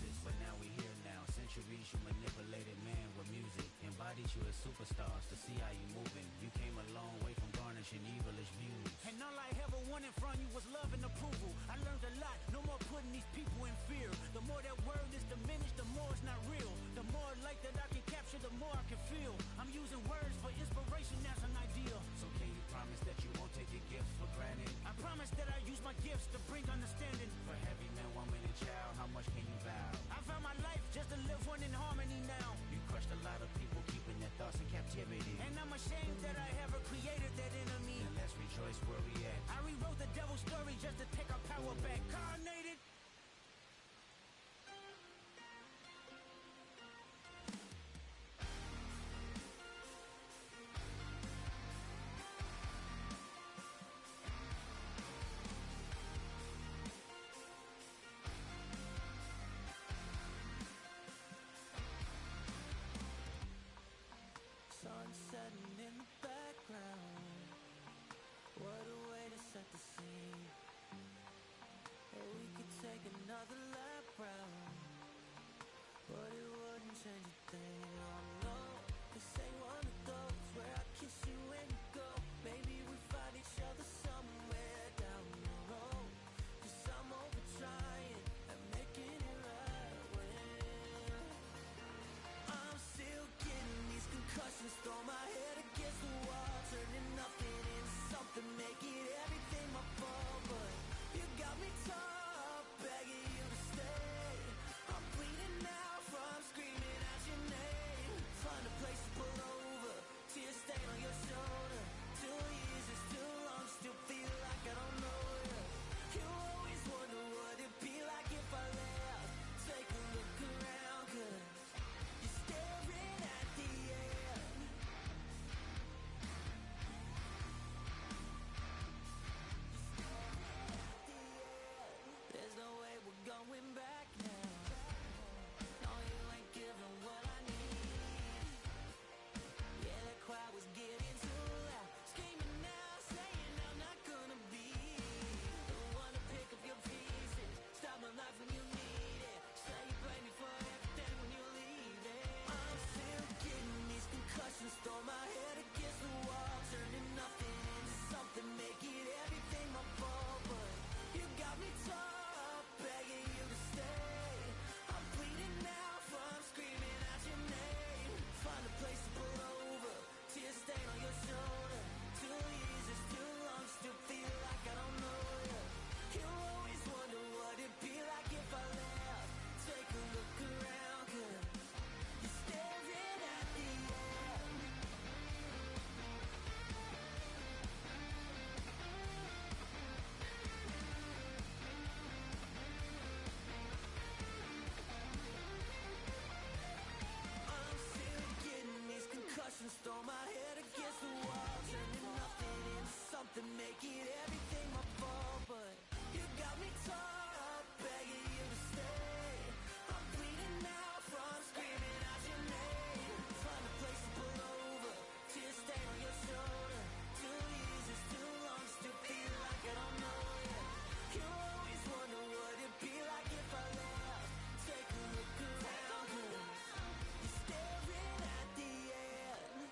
excuses, but now we here now. Centuries you manipulated man with music. Embodied you as superstars to see how you moving. You came a long way from garnishing evilish views. And all I ever wanted from you was love and approval. I learned a lot, no more putting these people in fear. The more that word is diminished, the more it's not real. The more light that I can capture, the more I can feel. I'm using words for inspiration as an ideal. So can you promise that you won't take your gifts for granted? I promise that I use my gifts to bring understanding. For every man, woman, and child, how much can you vow? I found my life just to live one in harmony now. You crushed a lot of people, keeping their thoughts in captivity. And I'm ashamed that I ever created that enemy. And let's rejoice where we at. I rewrote the devil's story just to take our power back. Carnated. Sun setting in the background. What a way to set the scene. Or we could take another lap round, but it wouldn't change a thing. Oh no, this ain't one of those where I kiss you and you go. Maybe we find each other somewhere down the road. 'Cause I'm over trying and making it right when I'm still getting these concussions. Throw my head against the wall, turning nothing into something, make it everything my fault. But you got me top, begging you to stay. I'm bleeding now from screaming out your name. Find a place to pull over, tear stain on your shoulder. 2 years is too long, still feel like I don't know you. You always wonder what it'd be like if I left. Take a look around, 'cause you're staring at the end. There's no way we're going back now. No, you ain't giving what I need. Yeah, that crowd was getting too loud. Screaming now, saying I'm not gonna be the one to pick up your pieces. Stop my life when you need it. Say you blame me for everything when you leave it. I'm still getting these concussions. Throw my head against the wall, turning nothing into something, make it everything my fault. But you got me top, begging you to stay. I'm bleeding now from screaming out your name. Find a place to pull over, tear stain on your shoulder. 2 years is too long, still feel like I don't know you. You always wonder what it'd be like if I left. Take a look around, 'cause you're staring at the end. I'm still getting these concussions. Throw my head against the wall, turning nothing into something, make it everything my fault. But you got me top, begging you to stay. I'm bleeding now from screaming out your name. Find a place to pull over, tear stain on your shoulder. 2 years is too long, still feel like I don't know you. You always wonder what it'd be like if I left. Take a look around, 'cause you're staring at the end.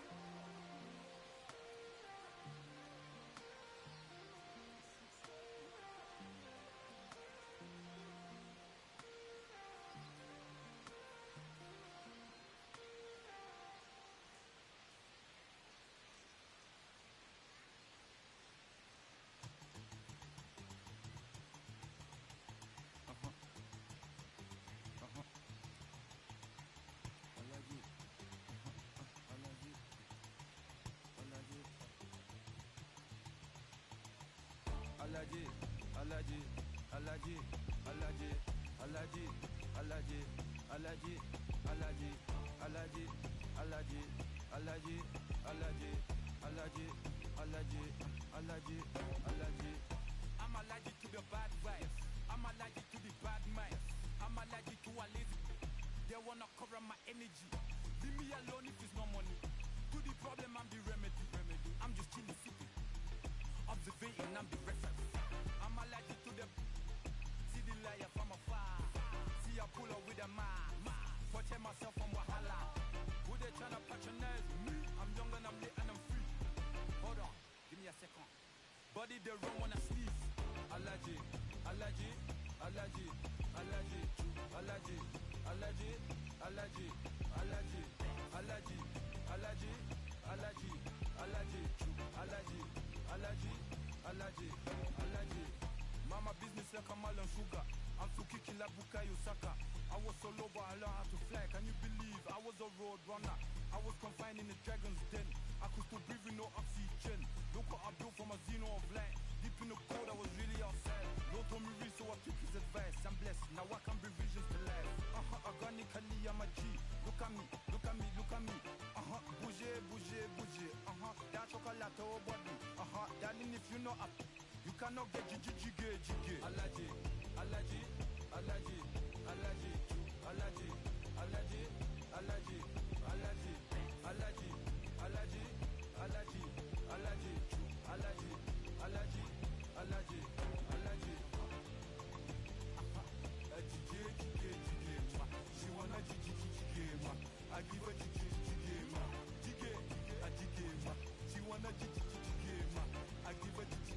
Alaji, Alaji, Alaji, Alaji, Alaji, Alaji, Alaji, Alaji, Alaji, Alaji, Alaji, Alaji, Alaji, Alaji, Alaji, Alaji. I'm allergic to the bad vibes. I'm allergic to the bad minds. I'm allergic to a lazy. They wanna cover my energy. Leave me alone if it's no money. To the problem, I'm the remedy. I'm just chilling, sipping, observating. I'm the reference. I'm allergic to the. See the liar from afar. See a pull up with a protect myself from wahala. Who they tryna patronize me? I'm young and I'm lit and I'm free. Hold on, give me a second. Body they run when I sneeze. Allergy, allergy, allergy, allergy, allergy, allergy, allergy, allergy, allergy, allergy, allergy, allergy, allergy, allergy, allergy, allergy. Mama business like a and sugar. I'm so kicking like Bukayo Saka. I was so low but I learned how to fly. Can you believe I was a road runner? I was confined in the dragon's den. I could still breathe with no oxygen. Look what I built from a xeno of light. Deep in the cold I was really outside. Lord told me read so I took his advice. I'm blessed, now I can bring visions to life. Organically I'm a G. Look at me, look at me, look at me. Bouger, bouger, bouger. That chocolate or body. Darling if you know up, you cannot get jiggy. Allergy, allergy, allergy, allergy, allergy, allergy, allergy, allergy, allergy, allergy, allergy, allergy, allergy, allergy, allergy, allergy. She wanna jiggy, I give her jiggy, she wanna jiggy, I give her jiggy.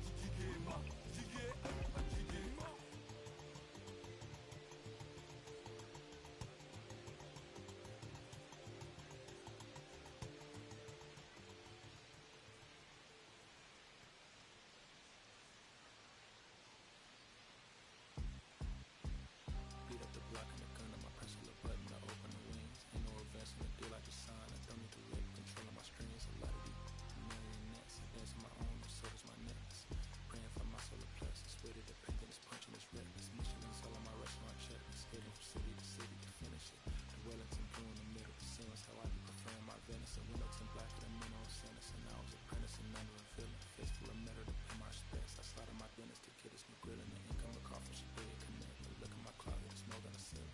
Beat up the block and the gun on my press of the button to open the wings. Ain't no advance in the deal I just signed. I don't need to rip, controlling my strings. A lot of these marionettes. I dance on my own, so does my necklace. Praying for my solar plexus. With it, the painting is punching, it's reckless. Michelin's all on my restaurant checklist. Heading from city to city to finish it. The Wellington blue in the middle. The seams how I be preferring my venison. Wellington black and the mineral sentence. And I was apprenticing under a villain. Face full of metal to pay my respects. I slaughter my dentist to get his new grilling. The income of coffee should be a connect. Look at my closet, it's more than a ceiling.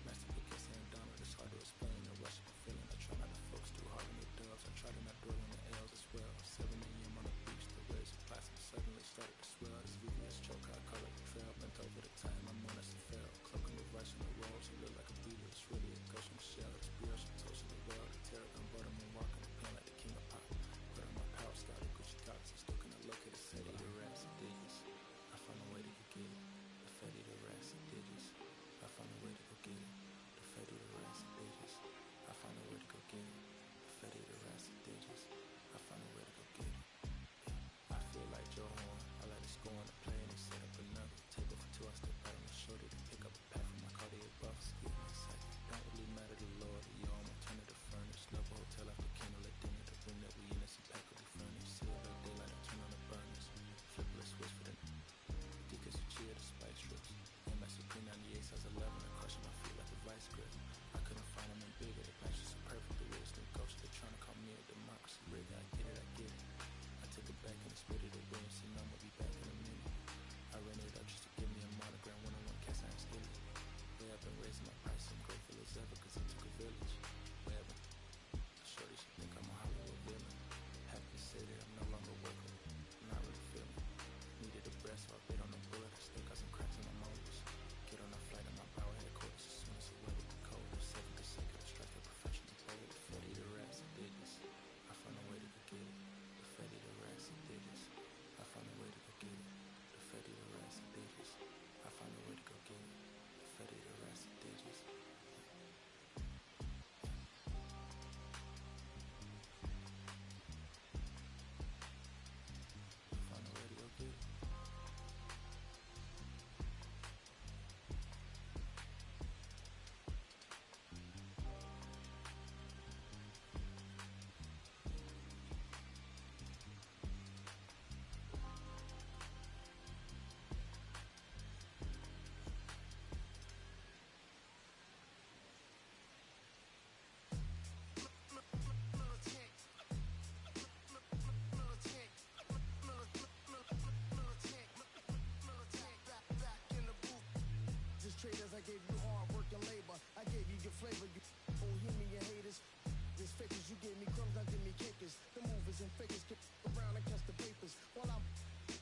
Master Pickett and Donald, it's hard to explain the rush of feeling. I try not to focus too hard on the dubs. I try to not dwell on the L's as well. 7 a.m. on the beach, the waves of plastic suddenly started to swell. This VVS choke, I call it the trail. Bent over the time, I'm on as a fell. Cloaking the rush in the walls, you look like a beetle. It's really a ghost from shell. It's brioche, I'm toasting the world. The terror, I'm bottom and walking the pen like the king of pop. Put on my power, started Gucci Cox. I'm still gonna locate the city, the rats and digits. I found a way to get it. The fatty, the rats and digits. I found a way to go get it. The fatty, the rats and digits. I found a way to go get it. The fatty, the rats and digits. I found a way to go get it. I feel like Joe Horn. I like to score on the play and they set up another table for two. I step out on my shoulder to pick up a pack from my cardio buffs. Give me a second. Don't really matter to Lord. You all alternative furnace. Love a hotel after candle at dinner. The room that we in is a pack will be furnished. See it like daylight and turn on the burners. Flipless switch for the because you cheer the spice strips. MS Supreme 98 size 11. I crushing my feet like a vice grip. I couldn't find them in bigger. They match so perfect. The real estate ghost. They're trying to call me a democracy rig. I get it, I get it. I took it back and split it away. So now I'm gonna be back in a minute. I ran it up just to give me a monogram. One-on-one cast iron skillet. Way I've been raising my price. I'm grateful as ever cause it took a village. Way I've been shorty should think I'm a Hollywood villain. Happy to say that I'm no longer working. I'm not really feeling. Needed a breath so I bit on the bullet. I still got some cracks in my molars. Get on a flight in my power headquarters as soon as the weather get colder. 7% could strike a professional player. The fatty, the rats and digits. I found a way to go get it. The fatty, the rats and digits. I found a way to go get it. The fatty, the rats and digits. I found a way to go get it. The fatty, the rats and digits. I found a way to go get it. Traders, I gave you hard work and labor. I gave you your flavor. You bohemian haters. This fakers, you gave me crumbs, now give me cakers. The movers and fakers get around and catch the papers. While I'm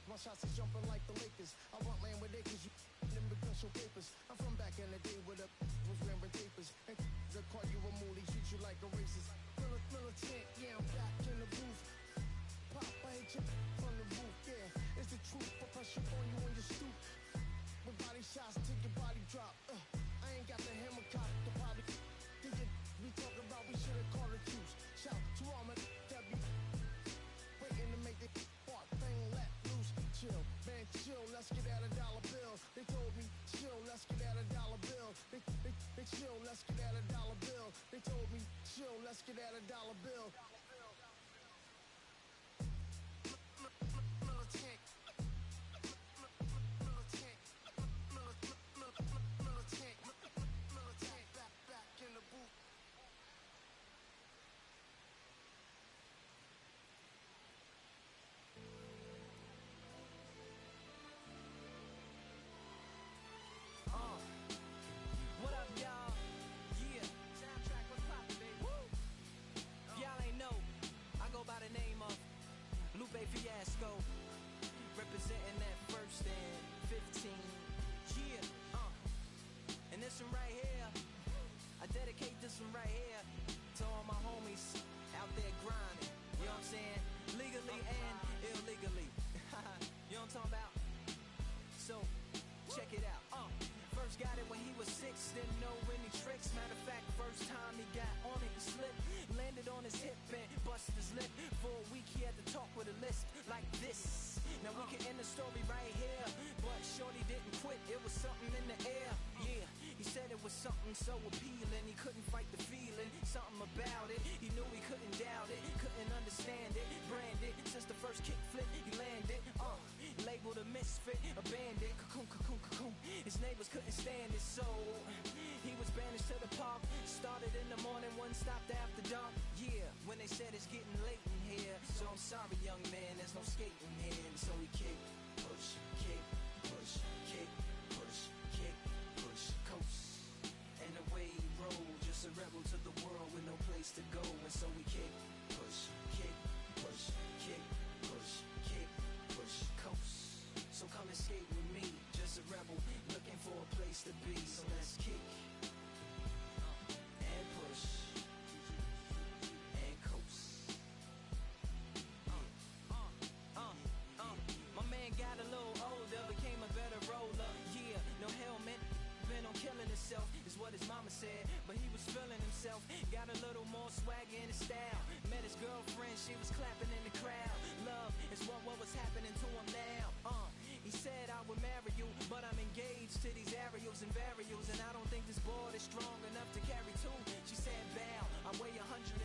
my shots is jumping like the Lakers. I want land with acres, you them become show papers. I'm from back in the day with a was wearing papers. And they call you a moolie, treat you like a racist. Militant, yeah, I'm back in the booth. Pop, I hit you from the roof, yeah. It's the truth, I pressure on you on your stoop. With body shots till your body drop. I ain't got the hammer cock, the probably thinking we talk about we should've called the troops. Shout to all my that be waiting to make the part thing let loose. Chill, man, chill, let's get out a dollar bill. They told me, chill, let's get out a dollar bill. They chill, let's get out a dollar bill. They told me, chill, let's get out a dollar bill. Militant. Back in the booth. What up, y'all? Yeah. Soundtrack, what's poppin', baby? Woo! Y'all ain't know, I go by the name of Lupe Fiasco, representing that first and 15. Yeah, and this one right here, I dedicate this one right here to all my homies out there grinding. You know what I'm saying? Legally and illegally. You know what I'm talking about? So, check it out. First got it when he was 6, didn't know any tricks. Matter of fact, first time he got on it, he slipped. Landed on his hip and busted his lip. For a week he had to talk with a lisp like this. Now we can end the story right here, but shorty didn't quit, it was something in the air. Yeah, he said it was something so appealing, he couldn't fight the feeling, something about it. He knew he couldn't doubt it, couldn't understand it. Branded, since the first kick flip, he landed. Labeled a misfit, a bandit. Cocoon, cocoon, cocoon. His neighbors couldn't stand it, so he was banished to the park. Started in the morning, one stopped after dark. Yeah, when they said it's getting late in here. So I'm sorry, young man, there's no skating here. And so he kick, push, kick, push, kick, push, kick, push, coast. And the way he rolled, just a rebel to the world with no place to go. And so we kick, push, kick, push, kick, push, kick, push, coast. So come and skate with me, just a rebel looking for a place to be. So let's kick and push and coast. My man got a little older, became a better roller. Yeah, no helmet, been on killing himself, is what his mama said. But he was feeling himself, got a little more swag in his style. Met his girlfriend, she was clapping in the crowd. Love is what was happening to him now. He said I would marry you, but I'm engaged to these aerials and varials, and I don't think this board is strong enough to carry two. She said bow, I weigh 120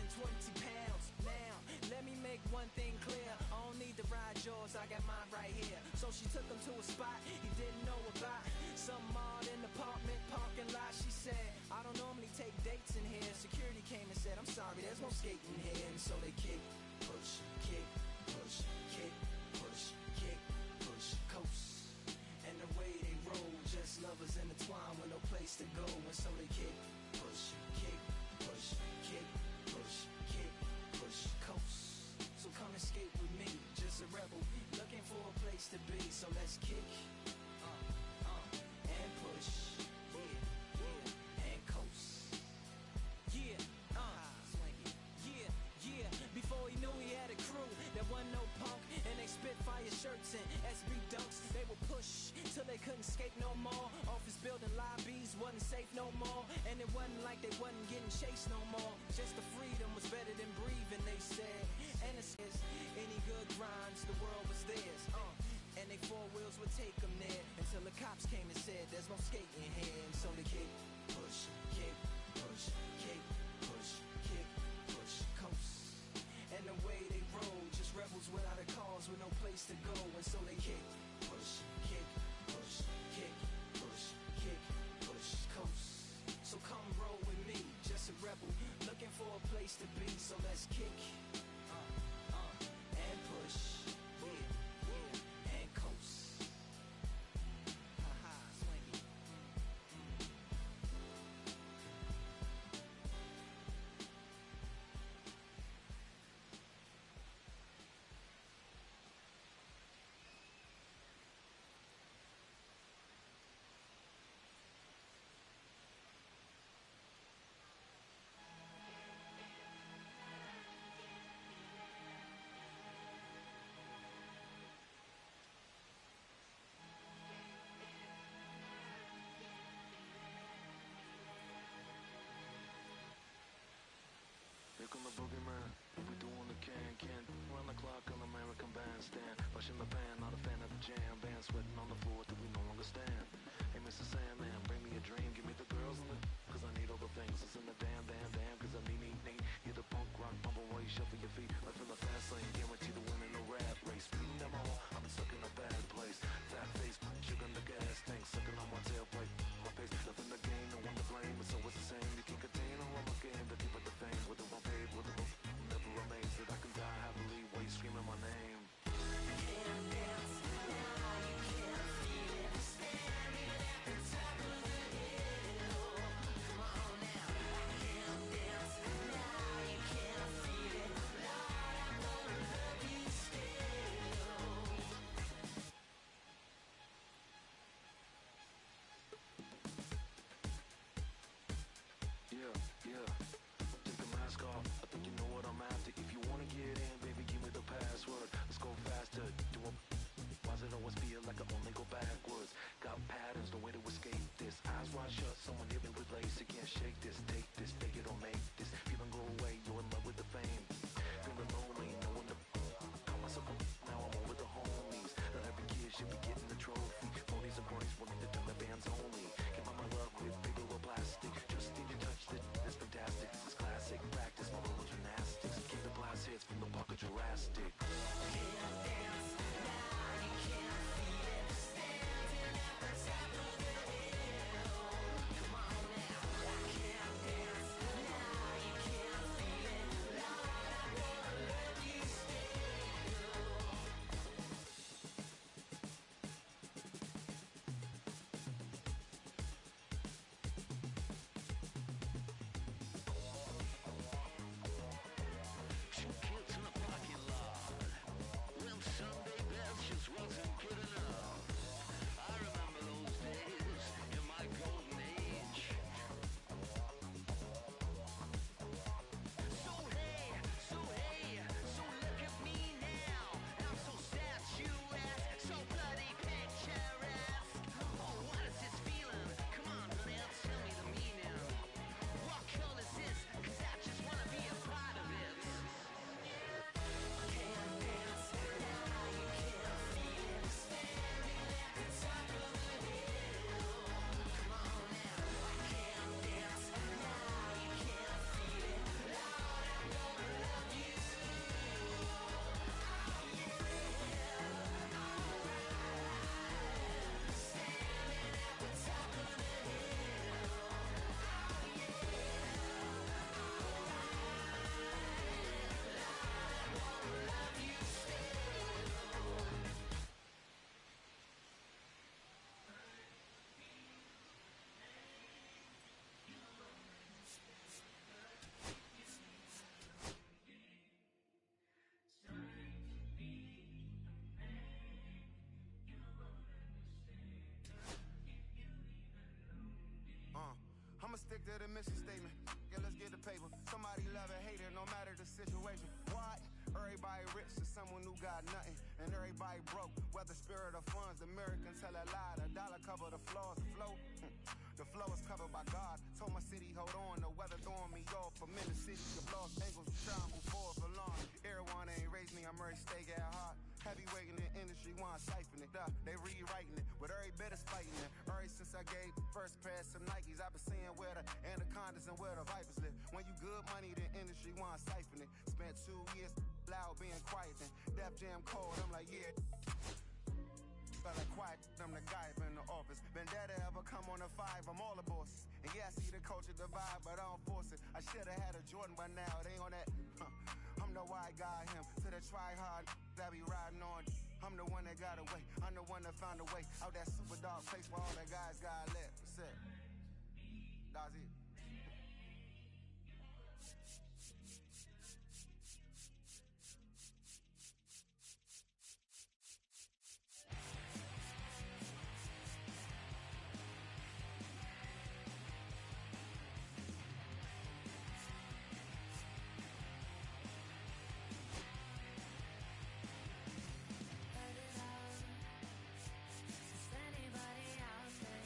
pounds. Now, let me make one thing clear, I don't need to ride yours, I got mine right here. So she took him to a spot he didn't know about, some odd in the apartment parking lot. She said, I don't normally take dates in here. Security came and said, I'm sorry, there's no skating here. And so they kick, push, kick, push, kick, push, kick, push, coast. And the way they roll, just lovers intertwined with no place to go. And so they kick, push, kick, push, kick, push, kick, push, coast. So come and skate with me, just a rebel looking for a place to be. So let's kick and push, yeah, and coast. Yeah, yeah. Before he knew he had a crew, there wasn't no punk, and they spit fire shirts and SB dunks. They would push till they couldn't skate no more. Office building lobbies wasn't safe no more, and it wasn't like they wasn't getting chased no more. Just the freedom was better than breathing, they said. And it says, any good grinds, the world was theirs. And they four wheels would take them there until the cops came and said, there's no skating here. And so they kick, push, kick, push, kick, push, kick, push, coast. And the way they roll, just rebels without a cause with no place to go. And so they kick, push, kick, push, kick, push, kick, push, coast. So come roll with me, just a rebel looking for a place to be. So let's kick and push, yeah, and coast. Ha-ha, swing it. the boogeyman. We doing the can run the clock on American Bandstand. Pushing the band, not a fan of the jam. Band sweating on the floor till we no longer stand. Hey, Mr. Sandman, bring me a dream. Give me the girls in the, cause I need all the things. It's in the damn, cause I need. Hear the punk rock bumble while you shuffle your feet. Life in the fast lane, guarantee to win in a rap race. Beating them all, I've been stuck in a bad place. Fat face, sugar in the gas tank. Sucking on my tailplate, my face. Nothing to gain, no one to blame. It's always the same. You can't contain all of my game. The keep with the fame. With the wrong paid, with the wrong. Never amazed that I can die happily while you screaming my name. Yeah. Take the mask off. I think you know what I'm after. If you wanna get in, baby, give me the password. Let's go faster. Why does it always feel like I only go backwards? Got patterns, no way to escape this. Eyes wide shut, someone hit me with lace. You can't shake this, take this, take it or make this. Feeling go away, you're in love with the fame. Feeling lonely, no one to call myself up. Now I'm over the homies. Not every kid should be getting the trophy. Ponies and ponies wanting to turn the bands only. Give my love with paper or plastic. Just need to touch it. It's fantastic. It's classic. Practice my little gymnastics. Keep the blast hits from the pocket Jurassic. Can't dance now, you can't feel it. Standing at the top of the hill. Come on now. I can't dance now, you can't feel it. Lord, I wanna love you still. Two kids in a parking lot. When Sunday best just wasn't good enough. I remember those days in my golden age. So hey, so look at me now. I'm so statuesque, so bloody picturesque. Oh, what is this feeling? Come on, honey, tell me the meaning. What color is this? 'Cause I just wanna be a part of it. Can't dance now, you can't feel it. Standing at the top of the hill. Come on now. I can't dance now, you can't feel it. Lord, I'm gonna love you. Standing at the top of the hill. Love you still. I'ma stick to the mission statement. Yeah, let's get the paper. Somebody love it, hate it, no matter the situation. What? Everybody rich to someone who got nothing, and everybody broke. Whether spirit or funds, the Americans tell a lie. The dollar cover the flaws, the flow. The flow is covered by God. Told my city, hold on. The weather throwing me off. I'm in the city of lost angles. Trying to move forward for long. Everyone ain't raised me. I'm ready to stay at heart. Heavyweight in the industry, want to siphon it up. They rewriting it, with every bit is fighting it. Ever since I gave first pass to Nikes, I've been seeing where the anacondas and where the vipers live. When you good money, the industry want to siphon it. Spent 2 years loud being quiet, then Def Jam cold. I'm like, yeah. Felt like quiet, I'm the guy up in the office. Vendetta ever come on a 5, I'm all the bosses. And yeah, I see the culture divide, but I don't force it. I should've had a Jordan by now, they on that. I'm the white guy, him. To the try hard, that be riding on. I'm the one that got away. I'm the one that found a way out that super dark place where all the guys got left. That's it. That's it. Anybody out there?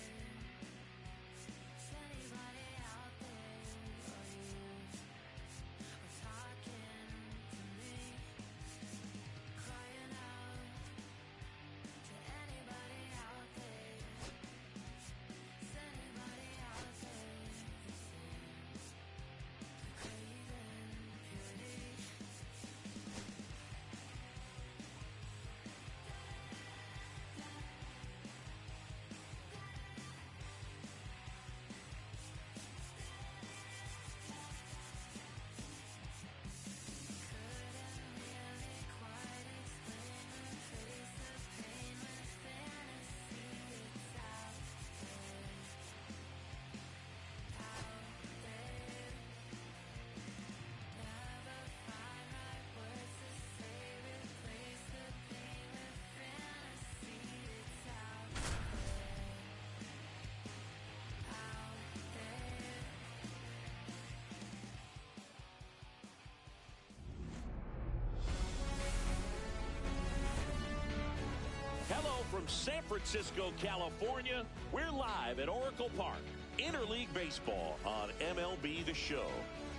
from San Francisco, California, we're live at Oracle Park. Interleague Baseball on MLB The Show.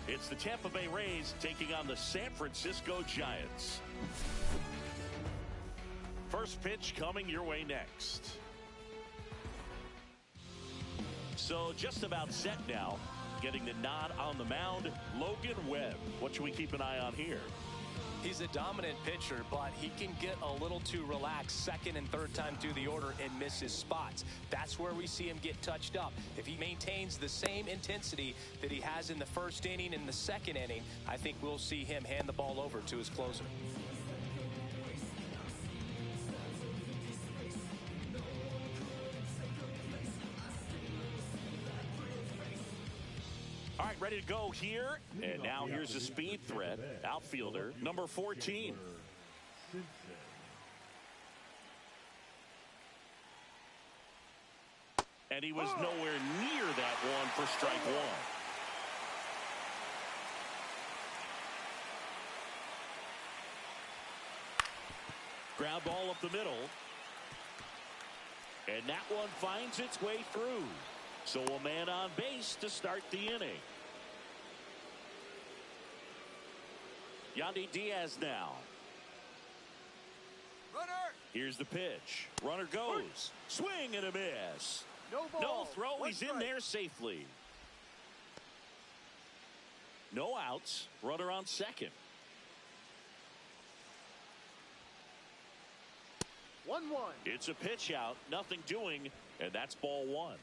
It's the Tampa Bay Rays taking on the San Francisco Giants. First pitch coming your way next. So just about set now. Getting the nod on the mound, Logan Webb. What should we keep an eye on here? He's a dominant pitcher, but he can get a little too relaxed second and third time through the order and miss his spots. That's where we see him get touched up. If he maintains the same intensity that he has in the first inning and the second inning, I think we'll see him hand the ball over to his closer. All right, ready to go here. And now here's a speed threat. Outfielder, number 14. And he was nowhere near that one for strike one. Ground ball up the middle. And that one finds its way through. So a man on base to start the inning. Yandy Diaz now. Runner! Here's the pitch. Runner goes. Swing and a miss. No ball. No throw. One He's in strike. there safely. No outs. Runner on second. 1-1. It's a pitch out. Nothing doing. And that's ball one.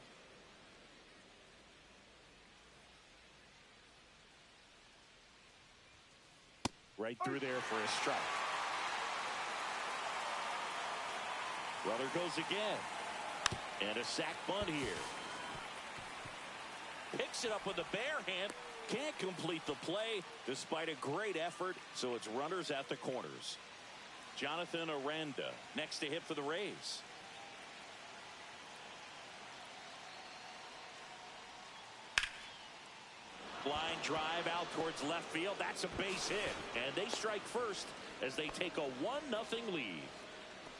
Right through there for a strike. Runner goes again. And a sac bunt here. Picks it up with a bare hand. Can't complete the play despite a great effort. So it's runners at the corners. Jonathan Aranda next to hit for the Rays. Line drive out towards left field. That's a base hit. And they strike first as they take a 1-0 lead.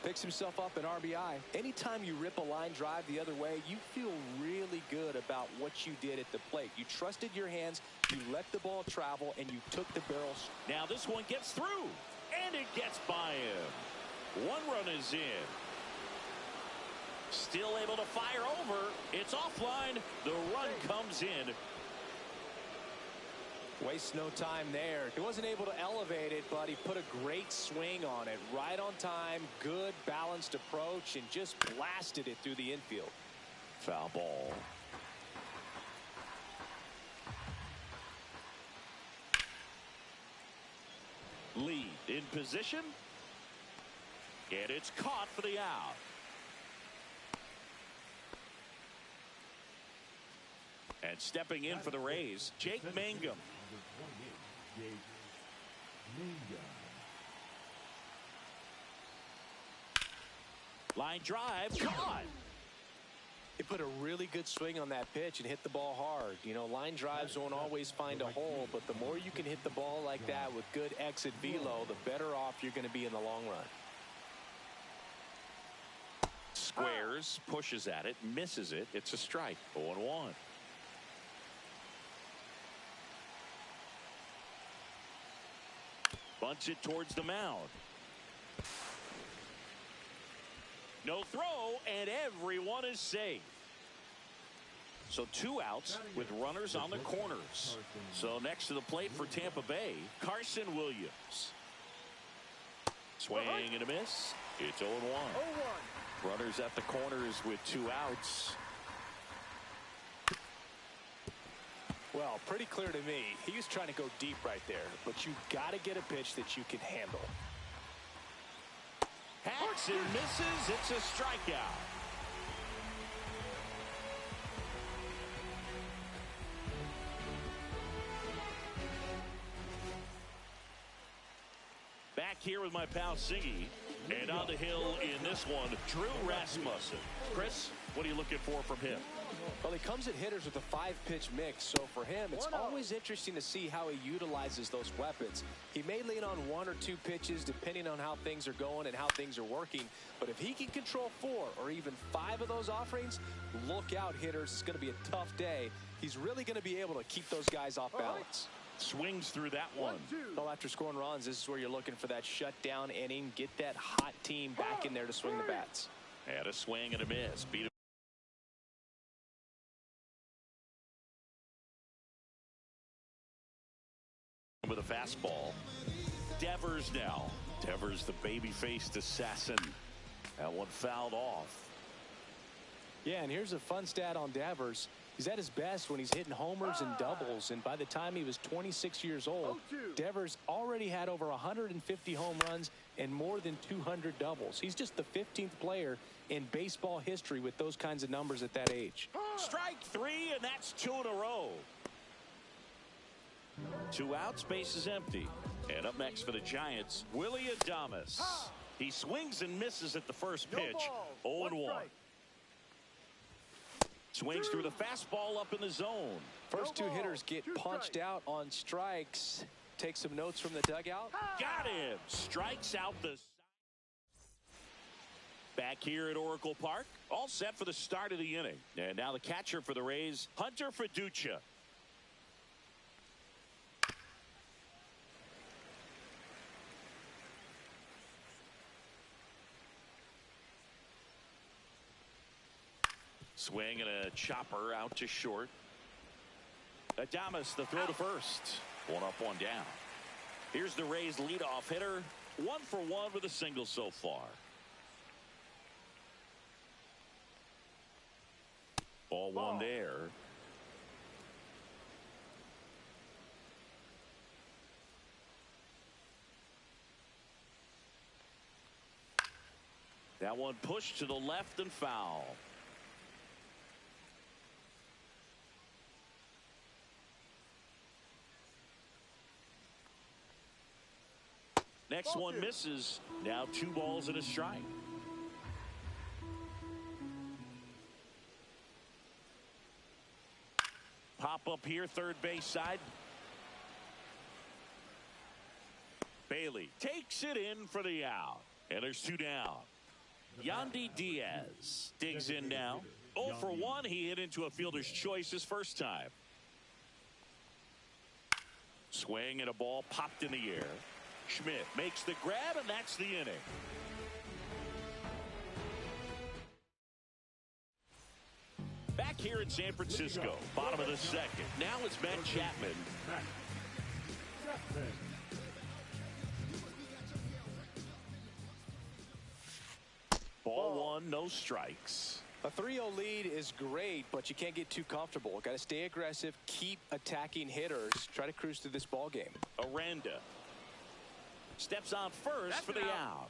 Picks himself up an RBI. Anytime you rip a line drive the other way, you feel really good about what you did at the plate. You trusted your hands, you let the ball travel, and you took the barrels. Now this one gets through. And it gets by him. One run is in. Still able to fire over. It's offline. The run comes in. Wastes no time there. He wasn't able to elevate it, but he put a great swing on it. Right on time, good balanced approach, and just blasted it through the infield. Foul ball. Lead in position. And it's caught for the out. And stepping in for the Rays, Jake Mangum. Line drive, caught. He put a really good swing on that pitch and hit the ball hard. You know, line drives won't always find a hole, but the more you can hit the ball like that with good exit velo, the better off you're going to be in the long run. Squares, pushes at it, misses it. It's a strike. 0-1. Bunts it towards the mound. No throw, and everyone is safe. So 2 outs with runners on the corners. So next to the plate for Tampa Bay, Carson Williams. Swing and a miss. It's 0-1. 0-1. Runners at the corners with 2 outs. Well, pretty clear to me, he was trying to go deep right there, but you got to get a pitch that you can handle. Hacks and misses. It's a strikeout. Back here with my pal Siggy. And on the hill in this one, Drew Rasmussen. Chris, what are you looking for from him? Well, he comes at hitters with a 5-pitch mix, so for him, it's always interesting to see how he utilizes those weapons. He may lean on 1 or 2 pitches depending on how things are going and how things are working, but if he can control 4 or even 5 of those offerings, look out, hitters. It's going to be a tough day. He's really going to be able to keep those guys off balance. Swings through that one. Well, after scoring runs, this is where you're looking for that shutdown inning. Get that hot team back in there to swing the bats. And a swing and a miss. Beat him with a fastball. Devers now. Devers, the baby-faced assassin. That one fouled off. Yeah, and here's a fun stat on Devers. He's at his best when he's hitting homers and doubles, and by the time he was 26 years old, Devers already had over 150 home runs and more than 200 doubles. He's just the 15th player in baseball history with those kinds of numbers at that age. Strike 3, and that's 2 in a row. 2 outs, base is empty. And up next for the Giants, Willy Adames. He swings and misses at the first pitch. 0-1. Swings through the fastball up in the zone. First 2 hitters get punched out on strikes. Take some notes from the dugout. Got him. Strikes out the. Back here at Oracle Park. All set for the start of the inning. And now the catcher for the Rays, Hunter Fiducia. Swing and a chopper out to short. Adames, the throw to first. 1 up, 1 down. Here's the Rays leadoff hitter. 1 for 1 with a single so far. Ball 1 there. That one pushed to the left and foul. Next one misses. Now 2 balls and a strike. Pop up here, third base side. Bailey takes it in for the out. And there's 2 down. Yandy Diaz digs in now. 0 for 1. He hit into a fielder's choice his first time. Swing and a ball popped in the air. Schmidt makes the grab, and that's the inning. Back here in San Francisco, bottom of the second. Now it's Matt Chapman. Ball 1, no strikes. A 3-0 lead is great, but you can't get too comfortable. Got to stay aggressive, keep attacking hitters, try to cruise through this ball game. Aranda steps on first for the out.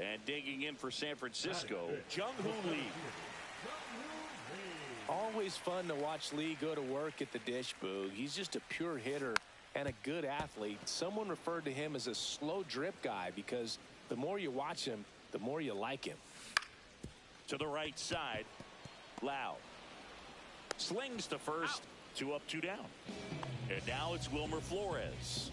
And digging in for San Francisco, Jung-Hoo Lee. Always fun to watch Lee go to work at the dish, Boog. He's just a pure hitter and a good athlete. Someone referred to him as a slow drip guy because the more you watch him, the more you like him. To the right side, Lau slings to first. 2 up, 2 down. And now it's Wilmer Flores.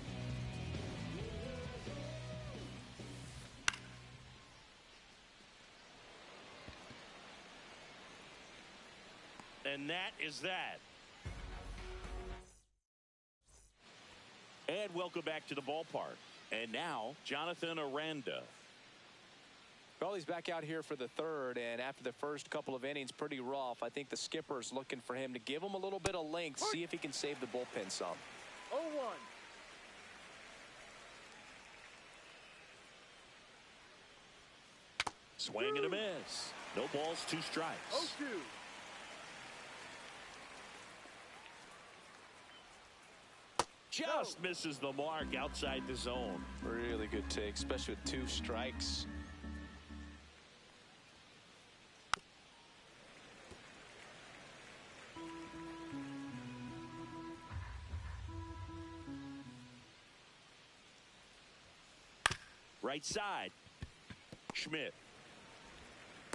And that is that. And welcome back to the ballpark. And now, Jonathan Aranda. Well, he's back out here for the third, and after the first couple of innings, pretty rough. I think the skipper's looking for him to give him a little bit of length, see if he can save the bullpen some. 0-1. Swing and a miss. No balls, 2 strikes. 0-2. Just misses the mark outside the zone. Really good take, especially with 2 strikes. Right side. Schmidt.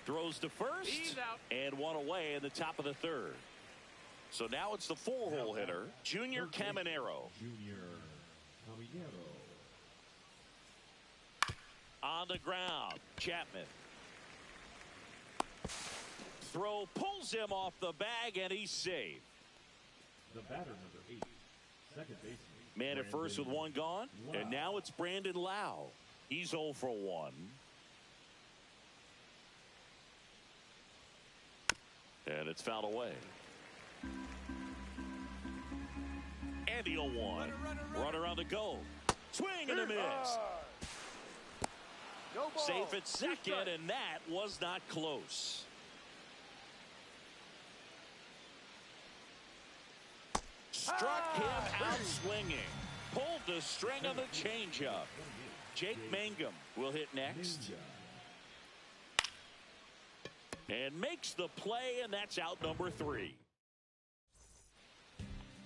Throws to first and one away in the top of the third. So now it's the 4-hole hitter, Junior Caminero. On the ground, Chapman. Throw pulls him off the bag, and he's safe. The batter, number 8, second baseman. Man at first with one gone, and now it's Brandon Lau. He's 0 for 1. And it's fouled away. And the 0-1. Runner on the go. Swing and a miss. No ball. Safe at second, and that was not close. Struck him out swinging. Pulled the string on the changeup. Jake Mangum will hit next. And makes the play, and that's out number 3.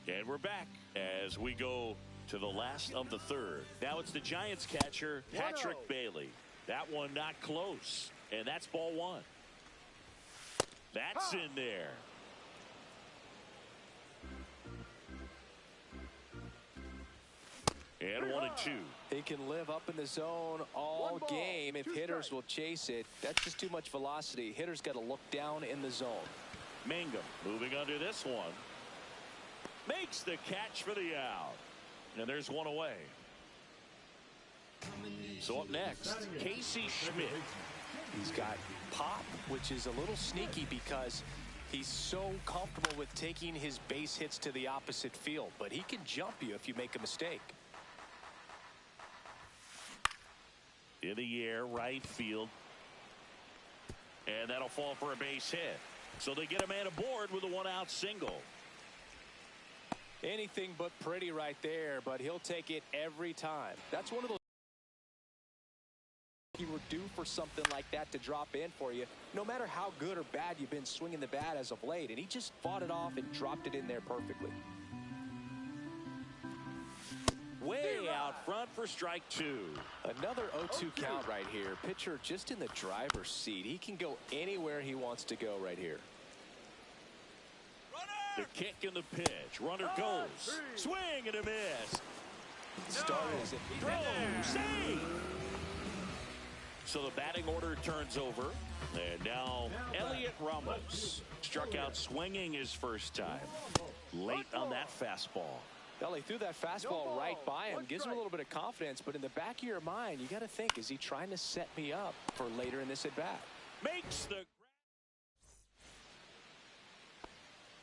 And we're back as we go to the last of the third. Now it's the Giants catcher, Patrick Bailey. That one not close, and that's ball 1. That's in there. And 1-2. He can live up in the zone all game if hitters will chase it. That's just too much velocity. Hitters got to look down in the zone. Mangum moving under this one. Makes the catch for the out. And there's one away. So up next, Casey Schmidt. He's got pop, which is a little sneaky because he's so comfortable with taking his base hits to the opposite field. But he can jump you if you make a mistake. In the air, right field. And that'll fall for a base hit. So they get a man aboard with a 1-out single. Anything but pretty right there, but he'll take it every time. That's one of those. You were due for something like that to drop in for you, no matter how good or bad you've been swinging the bat as of late. And he just fought it off and dropped it in there perfectly. Way out front for strike 2. Another 0-2 count right here. Pitcher just in the driver's seat. He can go anywhere he wants to go right here. The kick and the pitch. Runner goes. Swing and a miss. Started as a throw. Save. So the batting order turns over. And now Elliot Ramos struck out swinging his first time. Late on that fastball. Well, he threw that fastball right by him. Gives him a little bit of confidence. But in the back of your mind, you got to think, is he trying to set me up for later in this at-bat? Makes the...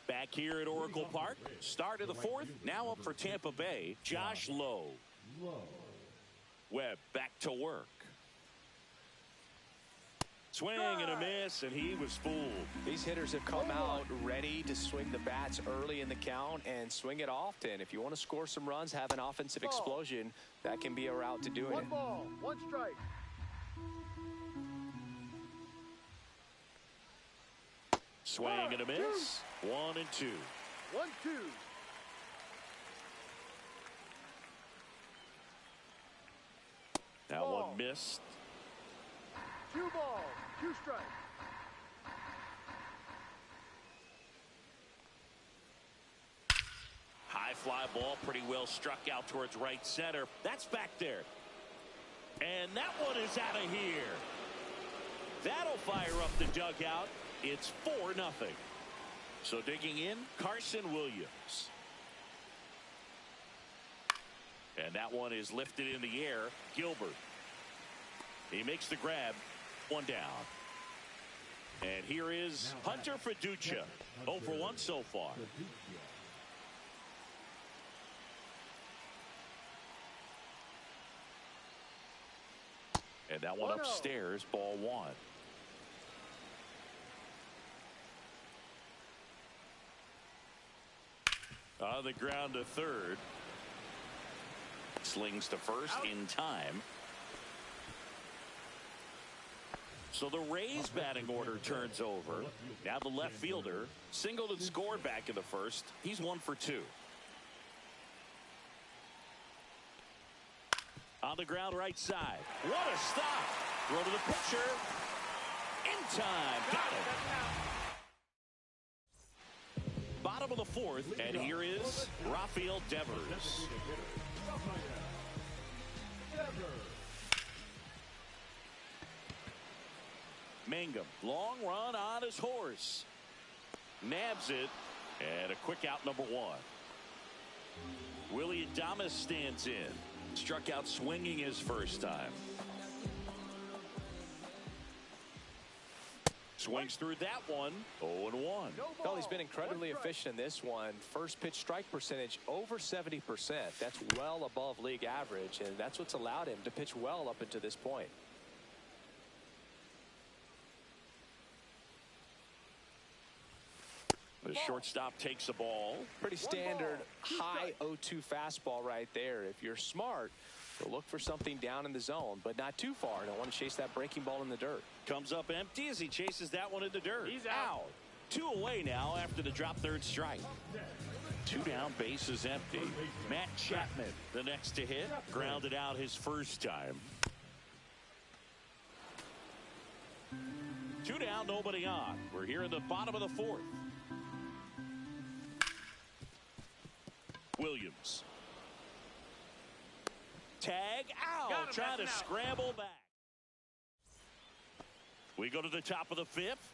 Back here at Oracle Park, start of the 4th, now up for Tampa Bay, Josh Lowe. Webb back to work. Swing and a miss, and he was fooled. These hitters have come out ready to swing the bats early in the count and swing it often. If you want to score some runs, have an offensive explosion, that can be a route to doing it. 1 ball, 1 strike. Swing and a miss. 1-2. 1-2. That one missed. 2 balls, 2 strikes. High fly ball, pretty well struck out towards right center. That's back there. And that one is out of here. That'll fire up the dugout. It's 4-0. So digging in, Carson Williams. And that one is lifted in the air. Gilbert. He makes the grab. 1 down. And here is Hunter Fiducia. 0 for 1 so far. And that one upstairs, ball 1. On the ground to third. Slings to first in time. So the Rays batting order turns over. Now the left fielder singled and scored back in the first. He's 1 for 2. On the ground right side. What a stop. Throw to the pitcher. time. Got him. Bottom of the fourth, and here is Rafael Devers. Mangum, long run on his horse. Nabs it, and a quick out number one. Willie Adames stands in. Struck out swinging his first time. Swings through that one, 0-1. Well, he's been incredibly efficient in this one. First pitch strike percentage over 70%. That's well above league average, and that's what's allowed him to pitch well up until this point. The shortstop takes the ball. Pretty standard high 0-2 fastball right there. If you're smart, you'll look for something down in the zone, but not too far. Don't want to chase that breaking ball in the dirt. Comes up empty as he chases that one in the dirt. He's out. 2 away now after the drop third strike. 2 down, base is empty. Matt Chapman, the next to hit, grounded out his first time. 2 down, nobody on. We're here in the bottom of the fourth. Williams. Tag out. Trying to scramble back. We go to the top of the fifth.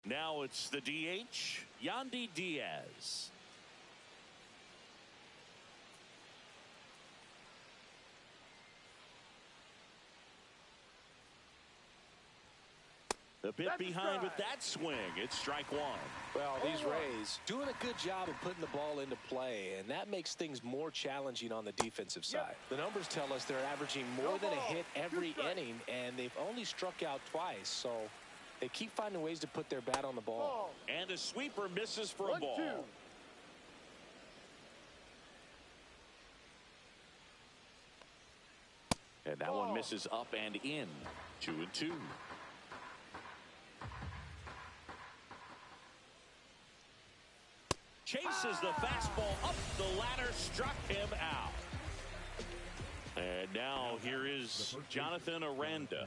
Now it's the DH, Yandy Diaz. A bit behind with that swing. It's strike one. Well, these Rays doing a good job of putting the ball into play, and that makes things more challenging on the defensive side. The numbers tell us they're averaging more than a hit every inning, and they've only struck out twice, so they keep finding ways to put their bat on the ball. And a sweeper misses for a ball. 1-2. And that one misses up and in. 2-2. Chases the fastball up the ladder, struck him out. And now here is Jonathan Aranda.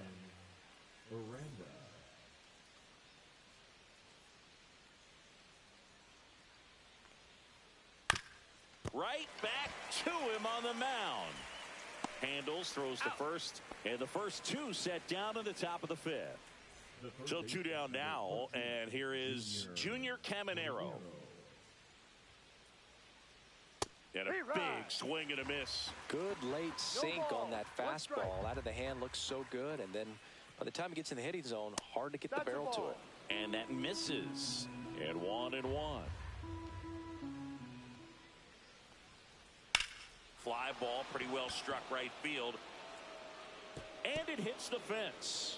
Right back to him on the mound. Handles, throws the first, and the first 2 set down in the top of the fifth. So 2 down now, and here is Junior Caminero. And a big swing and a miss. Good late sink on that fastball. Out of the hand, looks so good, and then by the time it gets in the hitting zone, hard to get the barrel to it. And that misses. And 1-1. Fly ball, pretty well struck right field. And it hits the fence.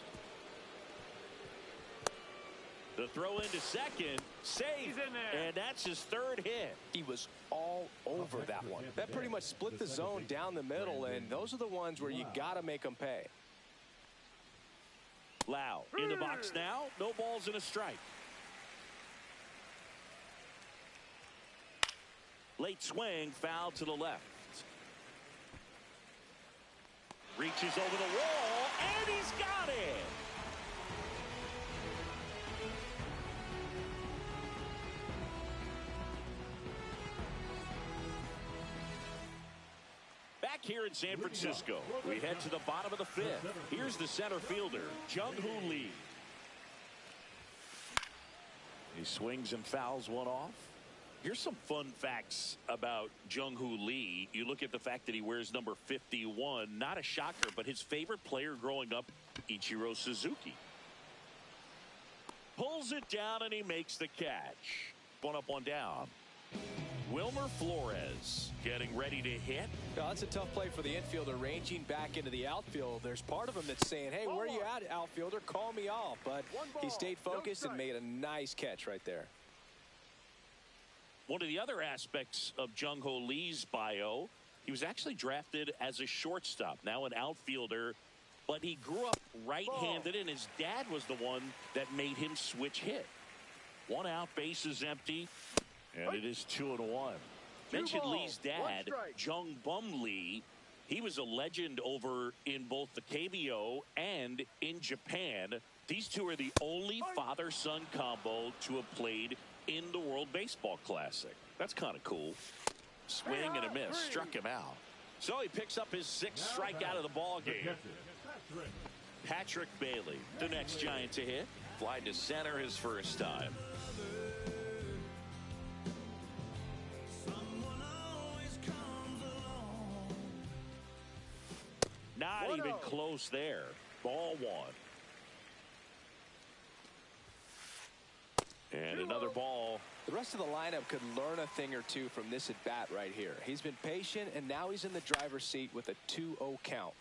The throw into second, safe, and that's his 3rd hit. He was all over that one. That pretty much split the zone down the middle, and those are the ones where you got to make them pay. Lau in the box now, no balls and a strike. Late swing, foul to the left. Reaches over the wall, and he's got it. Back here in San Francisco, we head to the bottom of the fifth. Here's the center fielder, Jung-Hoo Lee. He swings and fouls one off. Here's some fun facts about Jung-Hoo Lee. You look at the fact that he wears number 51. Not a shocker, but his favorite player growing up, Ichiro Suzuki. Pulls it down, and he makes the catch. One up, one down. Wilmer Flores getting ready to hit. Well, that's a tough play for the infielder, ranging back into the outfield. There's part of him that's saying, hey, where are you at, outfielder? Call me off. But he stayed focused and made a nice catch right there. One of the other aspects of Jung-Hoo Lee's bio, he was actually drafted as a shortstop, now an outfielder, but he grew up right-handed, and his dad was the one that made him switch hit. One out, base is empty. And it is 2-1. Mentioned Lee's dad, Jung Bum Lee. He was a legend over in both the KBO and in Japan. These two are the only father-son combo to have played in the World Baseball Classic. That's kind of cool. Swing and a miss. Struck him out. So he picks up his sixth strikeout of the ball game. Patrick Bailey, the next Giant to hit. Fly to center his first time. Not even close there. Ball one. And another ball. The rest of the lineup could learn a thing or two from this at bat right here. He's been patient, and now he's in the driver's seat with a 2-0 count.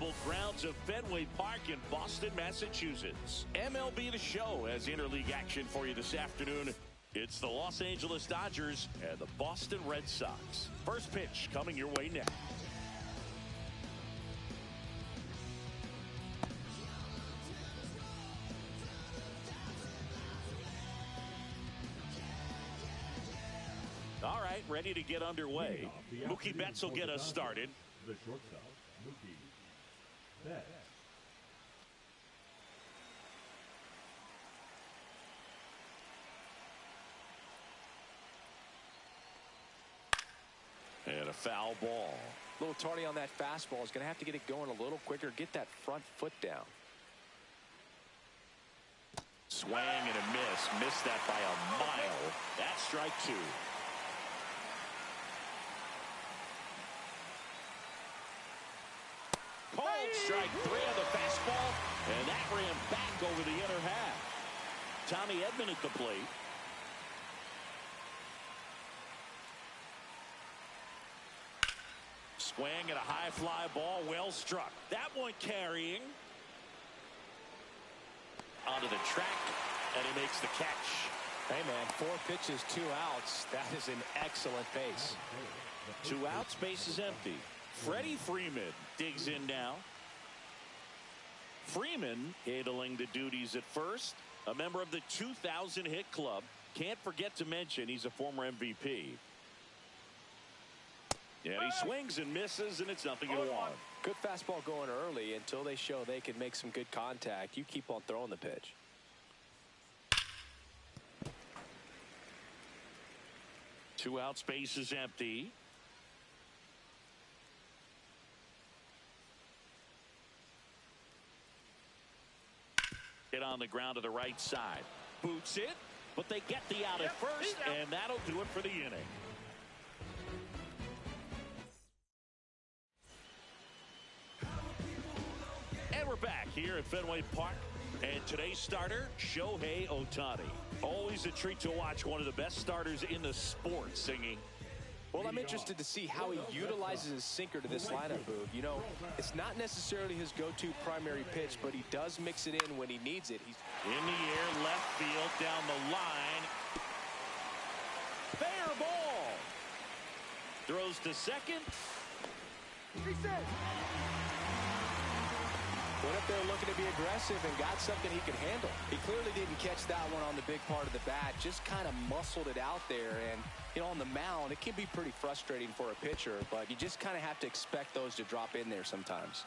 incredible grounds of Fenway Park in Boston, Massachusetts. MLB The Show has interleague action for you this afternoon. It's the Los Angeles Dodgers and the Boston Red Sox. First pitch coming your way next. All right, ready to get underway. Mookie Betts will get us started. The shortstop, Mookie Betts. And a foul ball. A little tardy on that fastball. Is going to have to get it going a little quicker. Get that front foot down. Swing and a miss. Missed that by a mile. That's strike two. Cold strike three on the fastball. And that ran back over the inner half. Tommy Edman at the plate. Swing and a high fly ball, well struck. That one carrying onto the track, and he makes the catch. Hey, man, 4 pitches, 2 outs. That is an excellent pace. 2 outs, base is empty. Freddie Freeman digs in now. Freeman handling the duties at first. A member of the 2,000 hit club. Can't forget to mention he's a former MVP. Yeah, he swings and misses, and it's 0-1. Good fastball going early until they show they can make some good contact. You keep on throwing the pitch. Two outs, base is empty. Hit on the ground to the right side. Boots it, but they get the out at first, and that'll do it for the inning. And we're back here at Fenway Park. And today's starter, Shohei Ohtani. Always a treat to watch one of the best starters in the sport singing. Well, I'm interested to see how he utilizes his sinker to this lineup, Boog. You know, it's not necessarily his go-to primary pitch, but he does mix it in when he needs it. He's in the air, left field, down the line. Fair ball. Throws to second. Reset. What if they're looking to be aggressive and got something he could handle? He clearly didn't catch that one on the big part of the bat, just kind of muscled it out there. And, you know, on the mound, it can be pretty frustrating for a pitcher, but you just kind of have to expect those to drop in there sometimes.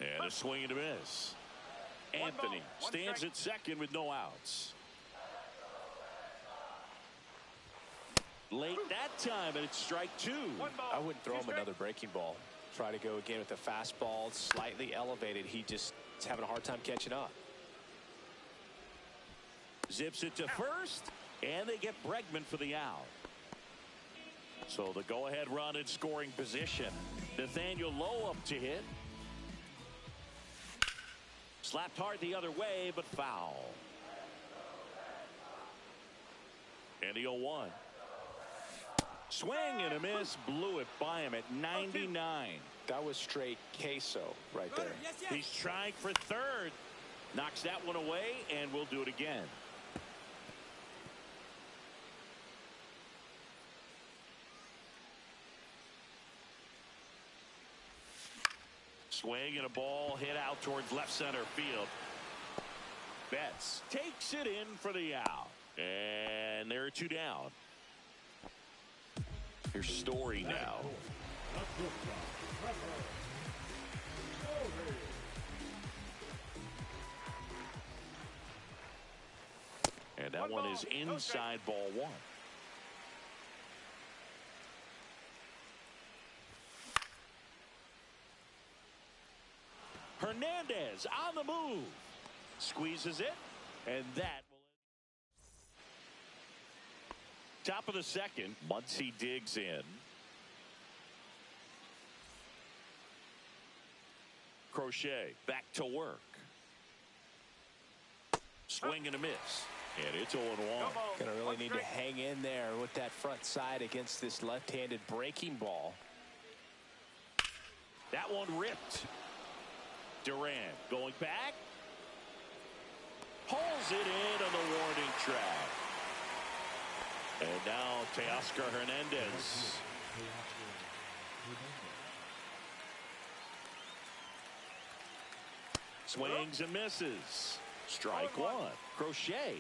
And a swing and a miss. Anthony stands at second with no outs. Late that time, and it's strike two. I wouldn't throw him another breaking ball. Try to go again with the fastball, slightly elevated. He just is having a hard time catching up. Zips it to first, and they get Bregman for the out. So the go-ahead run in scoring position. Nathaniel Lowe up to hit. Slapped hard the other way, but foul. And the 0-1. Swing and a miss, blew it by him at 99. That was straight queso right there. He's trying for third. Knocks that one away, and we'll do it again. Swing and a ball hit out towards left center field. Betts takes it in for the out. And there are 2 down. Here's Story now. And that one is inside ball 1. Hernandez on the move. Squeezes it, and that will. Top of the second, Muncy digs in. Crochet back to work. Swing and a miss. And it's 0-1. Gonna really need to hang in there with that front side against this left-handed breaking ball. That one ripped. Durant going back. Pulls it in on the warning track. And now Teoscar Hernandez. Swings and misses. Strike one. Crochet,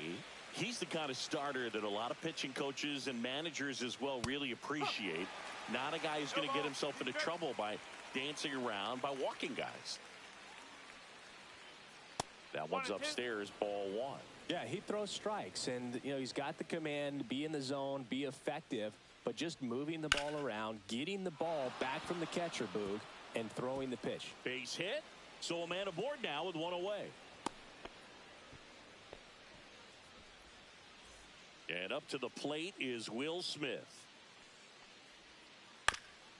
he's the kind of starter that a lot of pitching coaches and managers as well really appreciate. Not a guy who's going to get himself into trouble by dancing around, by walking guys. That one's upstairs, ball one. Yeah, he throws strikes, and he's got the command, be in the zone, be effective, but just moving the ball around, getting the ball back from the catcher, Boog, and throwing the pitch. Base hit, so a man aboard now with one away. And up to the plate is Will Smith.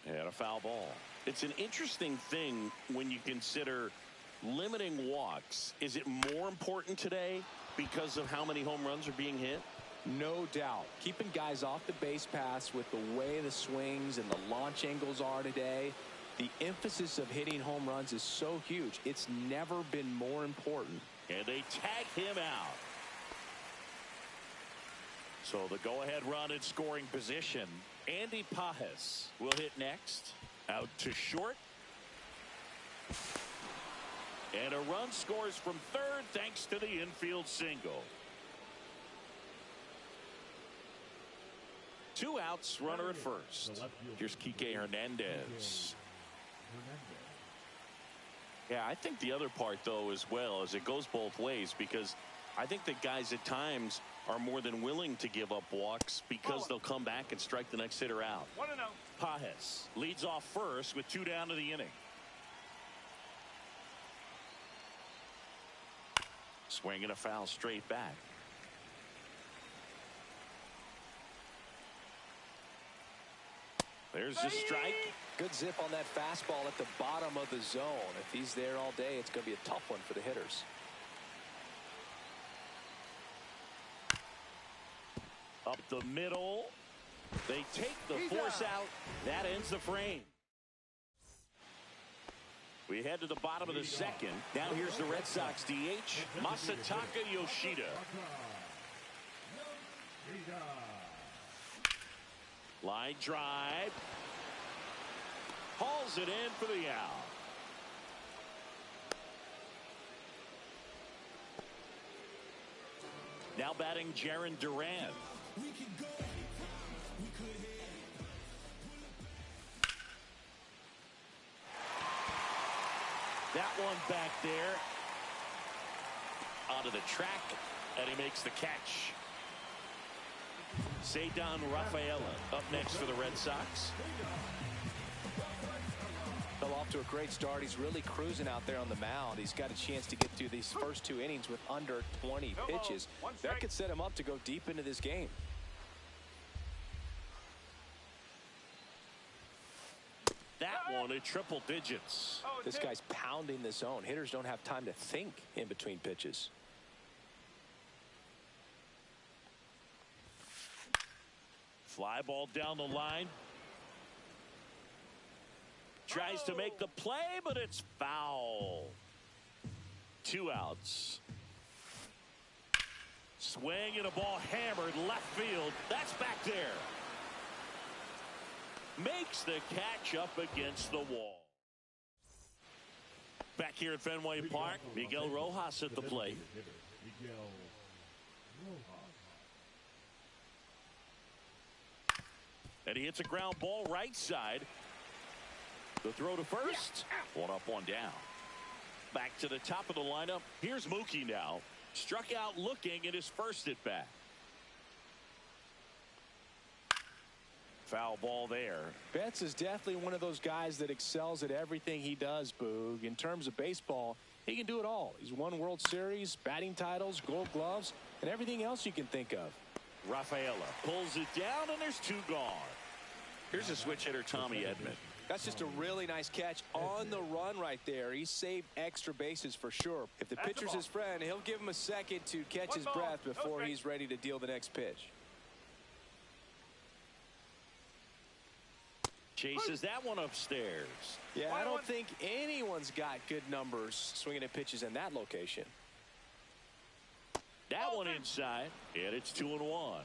And a foul ball. It's an interesting thing when you consider limiting walks. Is it more important today because of how many home runs are being hit? No doubt. Keeping guys off the base paths with the way the swings and the launch angles are today, the emphasis of hitting home runs is so huge. It's never been more important. And they tag him out. So the go-ahead run in scoring position. Andy Pages will hit next. Out to short. And a run scores from third thanks to the infield single. 2 outs, runner at first. Here's Kike Hernandez. Yeah, I think the other part, though, as well, is it goes both ways, because I think that guys at times are more than willing to give up walks because they'll come back and strike the next hitter out. 1-0. Pages leads off first with 2 down to the inning. Swinging a foul straight back. There's a strike. Good zip on that fastball at the bottom of the zone. If he's there all day, it's going to be a tough one for the hitters. Up the middle. They take the force out. That ends the frame. We head to the bottom of the second. Now here's the Red Sox DH, Masataka Yoshida. Line drive. Hauls it in for the out. Now batting Jarren Duran. That one back there onto the track, and he makes the catch. Ceddanne Rafaela up next for the Red Sox. Fell off to a great start. He's really cruising out there on the mound. He's got a chance to get through these first 2 innings with under 20 pitches. That could set him up to go deep into this game. That one at triple digits. This guy's pounding the zone. Hitters don't have time to think in between pitches. Fly ball down the line. Tries to make the play, but it's foul. 2 outs. Swing and a ball hammered left field. That's back there. Makes the catch up against the wall. Back here at Fenway Park, Miguel Rojas at the plate. And he hits a ground ball right side. The throw to first. 1 up, 1 down. Back to the top of the lineup. Here's Mookie now. Struck out looking at his first at bat. Foul ball there. Betts is definitely one of those guys that excels at everything he does, Boog. In terms of baseball, he can do it all. He's won World Series, batting titles, Gold Gloves, and everything else you can think of. Rafaela pulls it down, and there's 2 gone. Here's a switch hitter, Tommy Edman. That's just a really nice catch on the run right there. He saved extra bases for sure. If the pitcher's his friend, he'll give him a second to catch his breath before he's ready to deal the next pitch. Chases that one upstairs. Yeah, I don't think anyone's got good numbers swinging at pitches in that location. That one inside, and it's 2-1.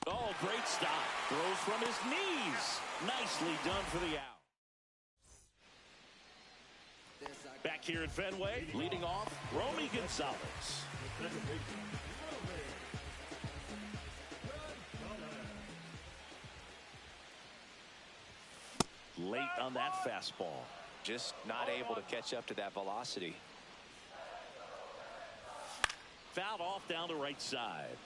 Oh, great stop. Throws from his knees. Nicely done for the out. Back here at Fenway, leading off, Romy Gonzalez. Late on that fastball. Just not able to catch up to that velocity. Fouled off down the right side.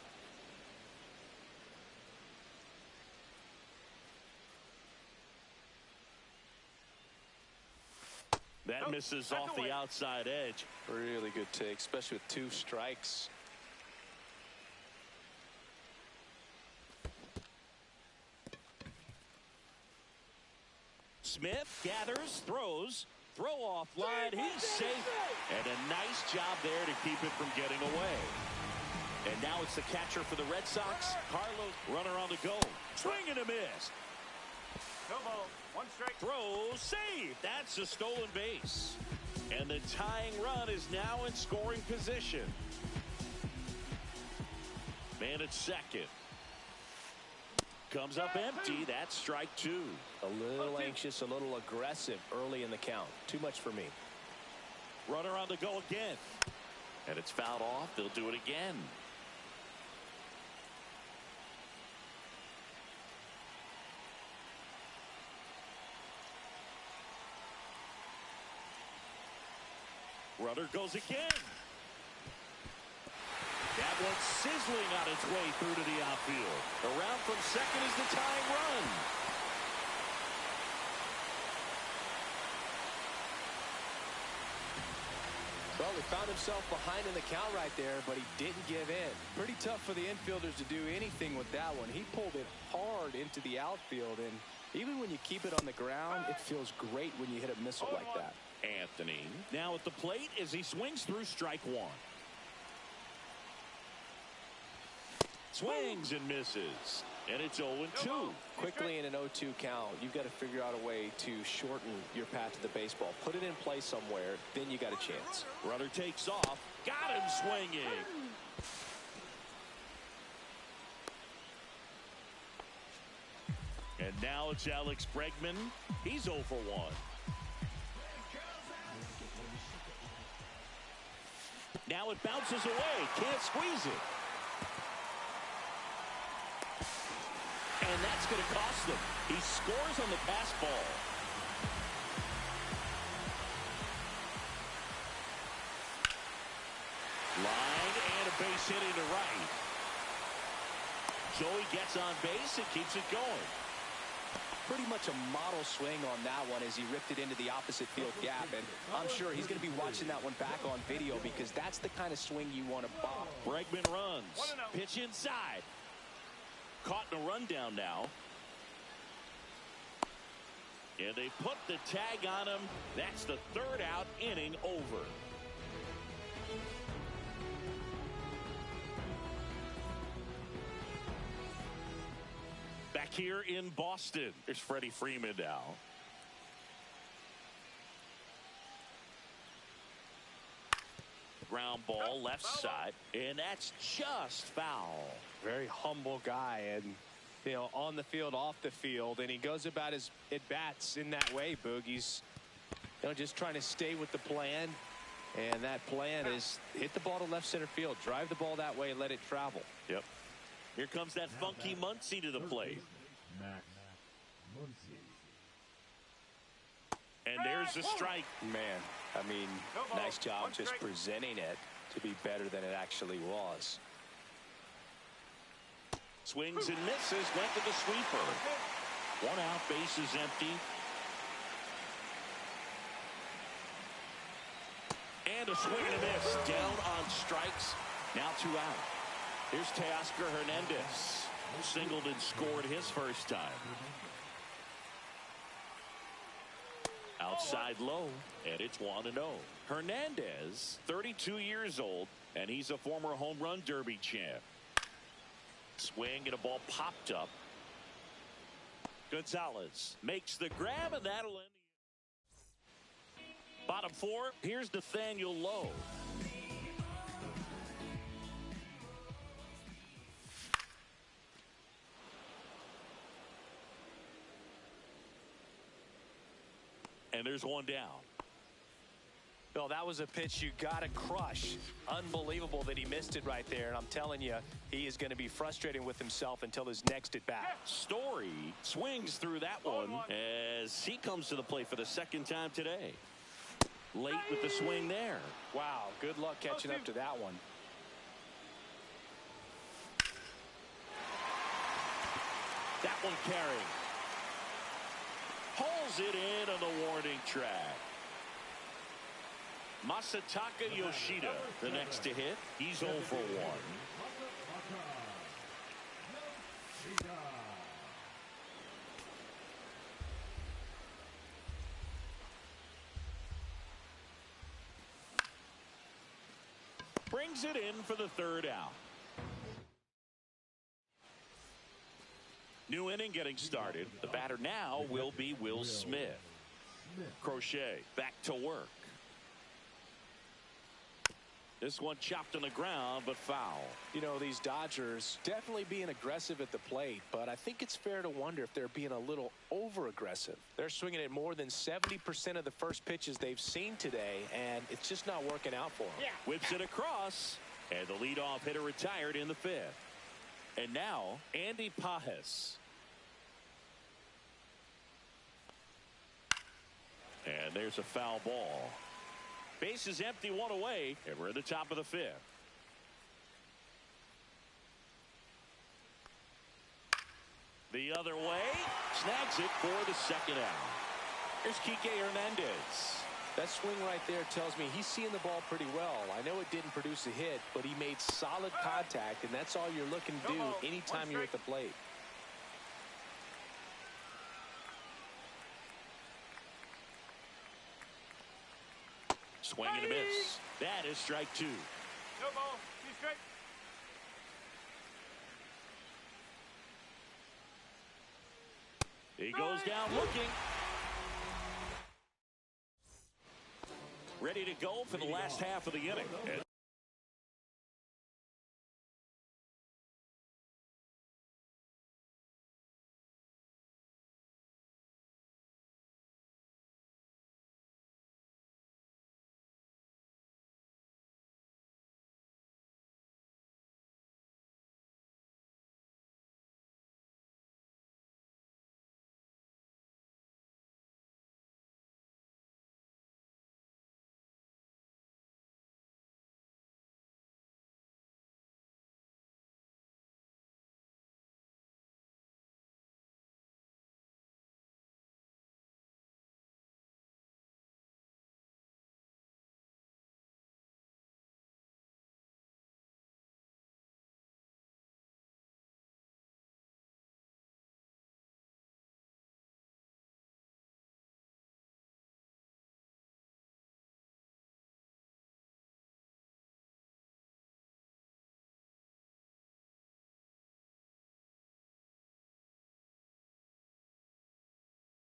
That misses off the outside edge. Really good take, especially with 2 strikes. Smith gathers, throws, throw off line. He's safe. And a nice job there to keep it from getting away. And now it's the catcher for the Red Sox, Carlos. Runner on the go. Swing and a miss. No ball. 1 strike. Throw, save. That's a stolen base. And the tying run is now in scoring position. Man at second. Comes up empty. That's strike 2. A little anxious, a little aggressive early in the count. Too much for me. Runner on the go again. And it's fouled off. They'll do it again. Runner goes again. That one's sizzling on its way through to the outfield. Around from second is the tying run. Well, he found himself behind in the count right there, but he didn't give in. Pretty tough for the infielders to do anything with that one. He pulled it hard into the outfield, and even when you keep it on the ground, it feels great when you hit a missile like that. Anthony now at the plate as he swings through strike 1. Swings and misses. And it's 0-2. Quickly in an 0-2 count, you've got to figure out a way to shorten your path to the baseball. Put it in play somewhere, then you got a chance. Runner takes off. Got him swinging. And now it's Alex Bregman. He's 0 for 1. Now it bounces away. Can't squeeze it. And that's going to cost him. He scores on the pass ball. Line and a base hit into right. Joey gets on base and keeps it going. Pretty much a model swing on that one as he ripped it into the opposite field gap, and I'm sure he's going to be watching that one back on video because that's the kind of swing you want to pop. Bregman runs. Pitch inside. Caught in a rundown now. And they put the tag on him. That's the 3rd out, inning over. Back here in Boston, there's Freddie Freeman now. Ground ball left side, and that's just foul. Very humble guy, and you know, on the field, off the field, and he goes about his at-bats in that way, Boog. He's just trying to stay with the plan, and that plan is hit the ball to left center field, drive the ball that way, and let it travel. Yep. Here comes that funky Muncy to the plate. Max Muncy. And there's the strike. Man, I mean, nice job just presenting it to be better than it actually was. Swings and misses, went to the sweeper. 1 out, base is empty. And a swing and a miss. Down on strikes. Now 2 out. Here's Teoscar Hernandez. Singled and scored his first time. Outside low, and it's 1-0. Hernandez, 32 years old, and he's a former home run derby champ. Swing and a ball popped up. Gonzalez makes the grab, and that'll end. Bottom four, here's Nathaniel Lowe. And there's one down. Well, that was a pitch you got to crush. Unbelievable that he missed it right there. And I'm telling you, he is going to be frustrated with himself until his next at bat. Story swings through that one as he comes to the plate for the second time today. Late with the swing there. Wow, good luck catching up to that one. That one carrying. Pulls it in on the warning track. Masataka Yoshida, the next to hit. He's 0 for 1. Brings it in for the third out. New inning getting started. The batter now will be Will Smith. Crochet back to work. This one chopped on the ground, but foul. You know, these Dodgers definitely being aggressive at the plate, but I think it's fair to wonder if they're being a little over-aggressive. They're swinging at more than 70% of the first pitches they've seen today, and it's just not working out for them. Yeah. Whips it across, and the leadoff hitter retired in the fifth. And now, Andy Pages. And there's a foul ball. Base is empty, one away, and we're at the top of the fifth. The other way, snags it for the second out. Here's Kike Hernandez. That swing right there tells me he's seeing the ball pretty well. I know it didn't produce a hit, but he made solid contact, and that's all you're looking to do anytime you're at the plate. Swing and a miss. That is strike two. No ball. Be straight. He goes down looking. Ready to go for the last half of the inning.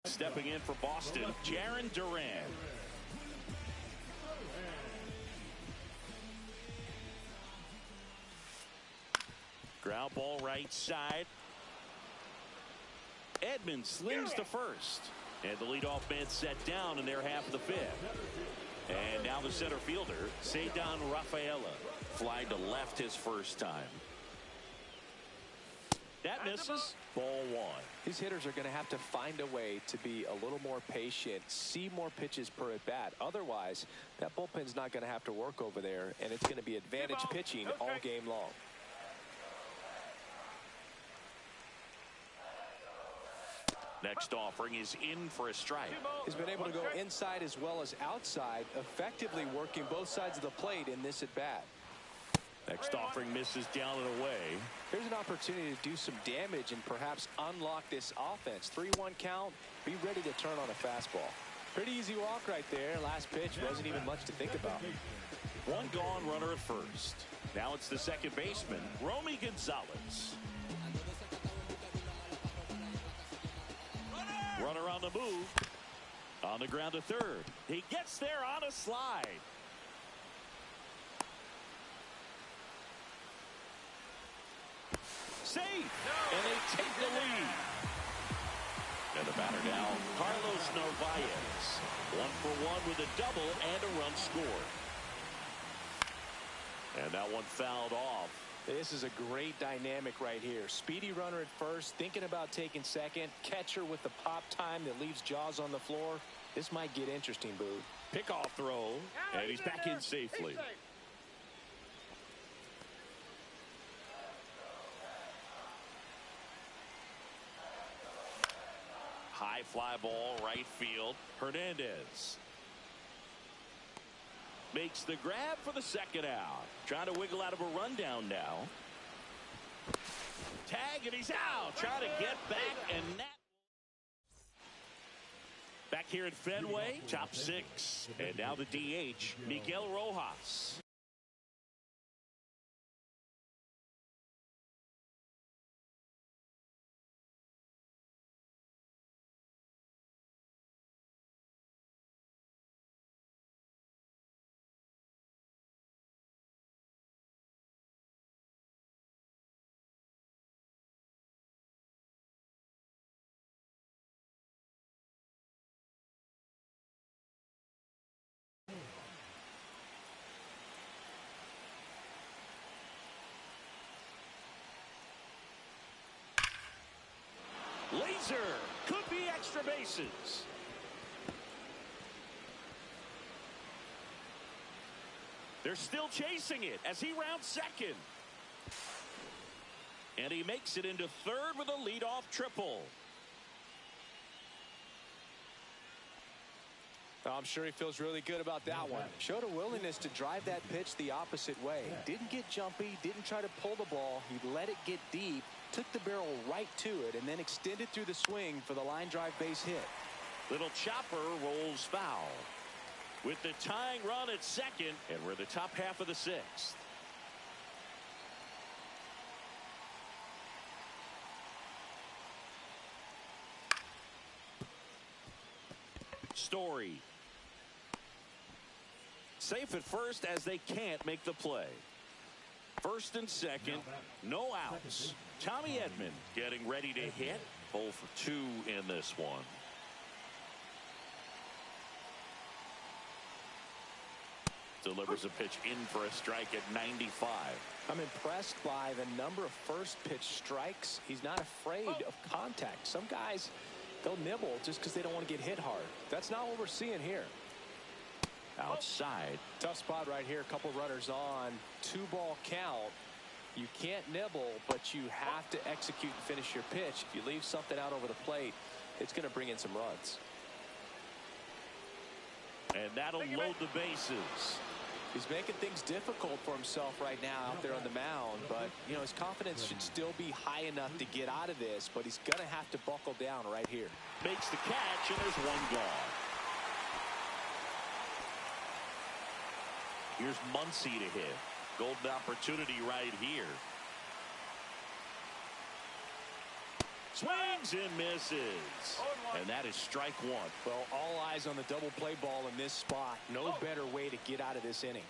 Stepping in for Boston, Jarren Duran. Ground ball right side. Edmonds slings to first. And the leadoff man set down in their half of the fifth. And now the center fielder, Ceddanne Rafaela, fly to left his first time. That misses. Ball one. These hitters are going to have to find a way to be a little more patient, see more pitches per at bat. Otherwise, that bullpen's not going to have to work over there, and it's going to be advantage pitching all game long. Next offering is in for a strike. He's been able to go inside as well as outside, effectively working both sides of the plate in this at bat. Next offering misses down and away. Here's an opportunity to do some damage and perhaps unlock this offense. 3-1 count. Be ready to turn on a fastball. Pretty easy walk right there. Last pitch wasn't even much to think about. One gone, runner at first. Now it's the second baseman, Romy Gonzalez. Runner on the move. On the ground to third. He gets there on a slide. Safe. And they take the lead. And the batter now, Carlos Narvaez. 1 for 1 with a double and a run scored. And that one fouled off. This is a great dynamic right here. Speedy runner at first, thinking about taking second. Catcher with the pop time that leaves Jaws on the floor. This might get interesting, Boog. Pickoff throw, and he's back in safely. High fly ball, right field. Hernandez makes the grab for the second out. Trying to wiggle out of a rundown now. Tag, and he's out. Trying to get back, and that. Back here at Fenway, top 6. And now the DH, Miguel Rojas. Laser could be extra bases. They're still chasing it as he rounds second. And he makes it into third with a leadoff triple. I'm sure he feels really good about that one. Showed a willingness to drive that pitch the opposite way. Didn't get jumpy, didn't try to pull the ball. He let it get deep, took the barrel right to it, and then extended through the swing for the line drive base hit. Little chopper rolls foul. With the tying run at second, and we're the top half of the 6th. Story. Safe at first as they can't make the play. First and second, no outs. Tommy Edman getting ready to hit. 0 for 2 in this one. Delivers a pitch in for a strike at 95. I'm impressed by the number of first pitch strikes. He's not afraid of contact. Some guys, they'll nibble just because they don't want to get hit hard. That's not what we're seeing here. Outside. Tough spot right here. A couple runners on. 2-ball count. You can't nibble, but you have to execute and finish your pitch. If you leave something out over the plate, it's going to bring in some runs. And that'll load the bases. He's making things difficult for himself right now out there on the mound, but you know his confidence should still be high enough to get out of this, but he's going to have to buckle down right here. Makes the catch, and there's one gone. Here's Muncy to hit. Golden opportunity right here. Swings and misses. And that is strike 1. Well, all eyes on the double play ball in this spot. No better way to get out of this inning.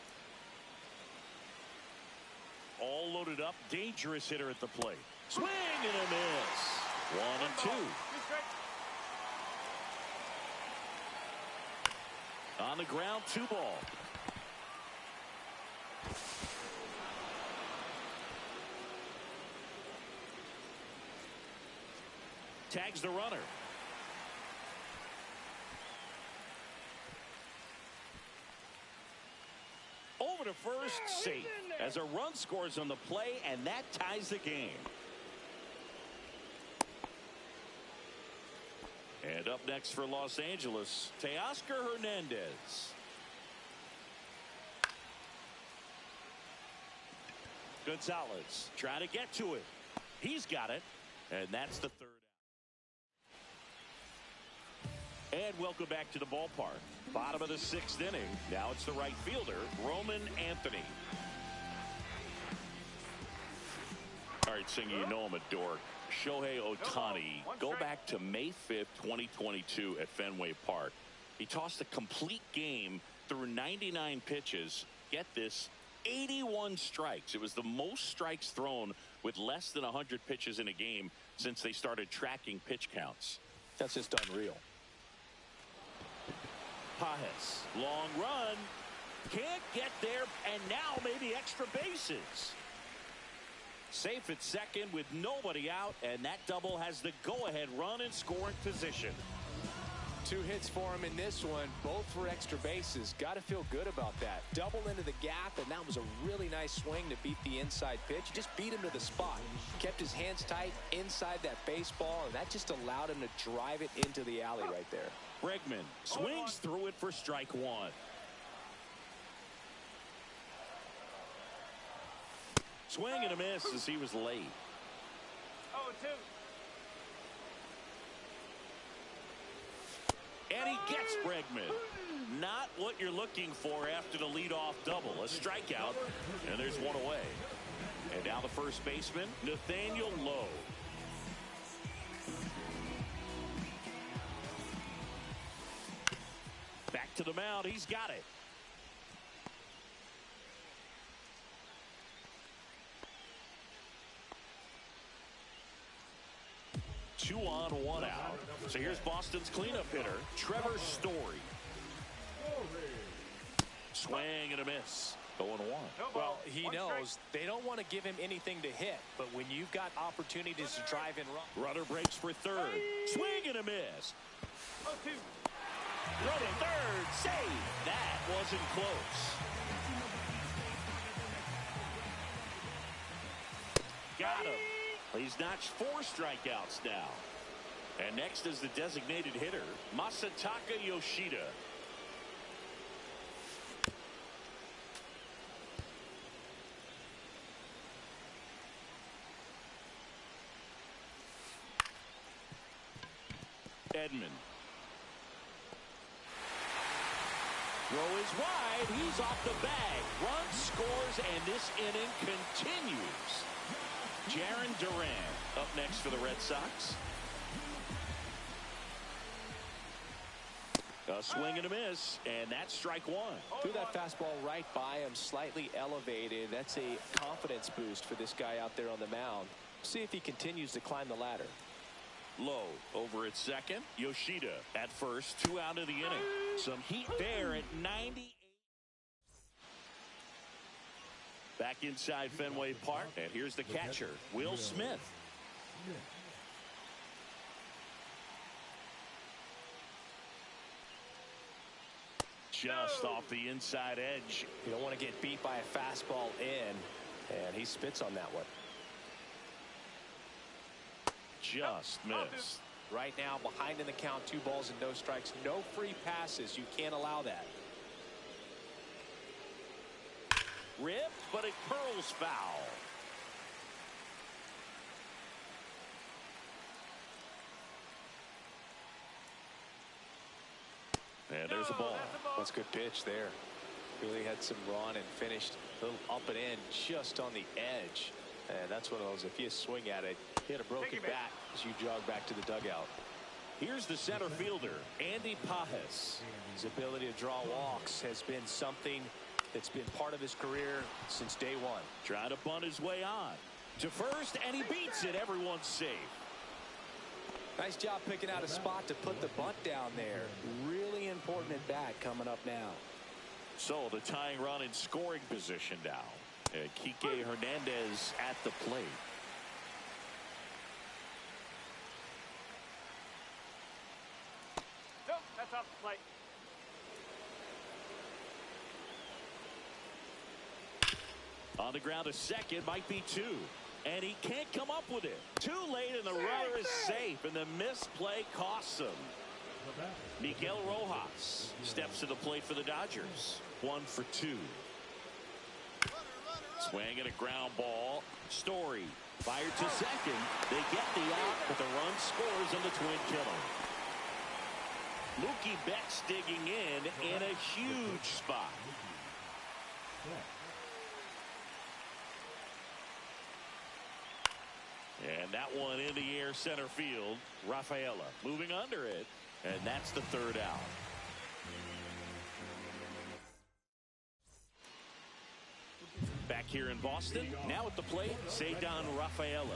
All loaded up. Dangerous hitter at the plate. Swing and a miss. 1 and 2. On the ground, 2 ball. Tags the runner. Over to first, safe. As a run scores on the play, and that ties the game. And up next for Los Angeles, Teoscar Hernandez. Gonzalez trying to get to it. He's got it. And that's the third out. And welcome back to the ballpark. Bottom of the 6th inning. Now it's the right fielder, Roman Anthony. All right, Singer, you know I'm a dork. Shohei Ohtani, go back to May 5th, 2022 at Fenway Park. He tossed a complete game through 99 pitches. Get this, 81 strikes. It was the most strikes thrown with less than 100 pitches in a game since they started tracking pitch counts. That's just unreal. Pages, long run, can't get there, and now maybe extra bases. Safe at second with nobody out, and that double has the go-ahead run in scoring position. 2 hits for him in this one, both for extra bases. Got to feel good about that. Double into the gap, and that was a really nice swing to beat the inside pitch. Just beat him to the spot. Kept his hands tight inside that baseball, and that just allowed him to drive it into the alley right there. Bregman swings through it for strike 1. Swing and a miss as he was late. 0-2. And he gets Bregman. Not what you're looking for after the leadoff double. A strikeout, and there's one away. And now the first baseman, Nathaniel Lowe. Back to the mound. He's got it. Two on, one out. So here's Boston's cleanup hitter, Trevor Story. Swing and a miss. 0-1. Well, he knows they don't want to give him anything to hit, but when you've got opportunities to drive and run. Runner breaks for third. Swing and a miss. 0-2. Throw to third. Save. That wasn't close. Got him. He's notched 4 strikeouts now. And next is the designated hitter, Masataka Yoshida. Edman. Throw is wide. He's off the bag. Run scores, and this inning continues. Jarren Duran up next for the Red Sox. A swing and a miss, and that's strike 1. Threw that fastball right by him, slightly elevated. That's a confidence boost for this guy out there on the mound. See if he continues to climb the ladder. Low over at second. Yoshida at first. 2 out of the inning. Some heat there at 98. Back inside Fenway Park, and here's the catcher, Will Smith. Just off the inside edge. You don't want to get beat by a fastball in, and he spits on that one. Just missed. Right now, behind in the count, 2 balls and no strikes. No free passes. You can't allow that. Rip, but it curls foul. And there's a ball. That's a good pitch there. Really had some run and finished a little up and in just on the edge. And that's one of those, if you swing at it, hit a broken bat as you jog back to the dugout. Here's the center fielder, Andy Pages. His ability to draw walks has been something that's been part of his career since day one. Trying to bunt his way on to first, and he beats it. Everyone's safe. Nice job picking out a spot to put the bunt down there. Really important at bat coming up now. So the tying run in scoring position now. Kike Hernandez at the plate. Nope, that's off the plate. On the ground to second, might be 2. And he can't come up with it. Too late, and the runner is safe, and the misplay costs him. Miguel Rojas steps to the plate for the Dodgers. 1 for 2. Swing and a ground ball. Story fired to second. They get the out, but the run scores on the twin killer. Mookie Betts digging in a huge spot. And that one in the air center field. Rafaela moving under it, and that's the third out. Back here in Boston, now at the plate, Ceddanne Rafaela.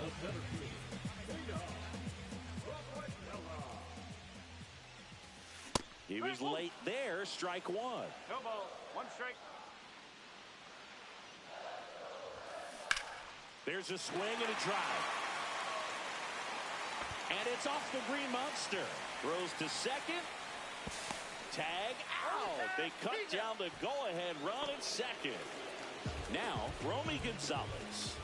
He was late there, strike one. No ball, one strike. There's a swing and a drive. And it's off the Green Monster. Throws to second. Tag out. They cut down the go-ahead run at second. Now, Romy Gonzalez.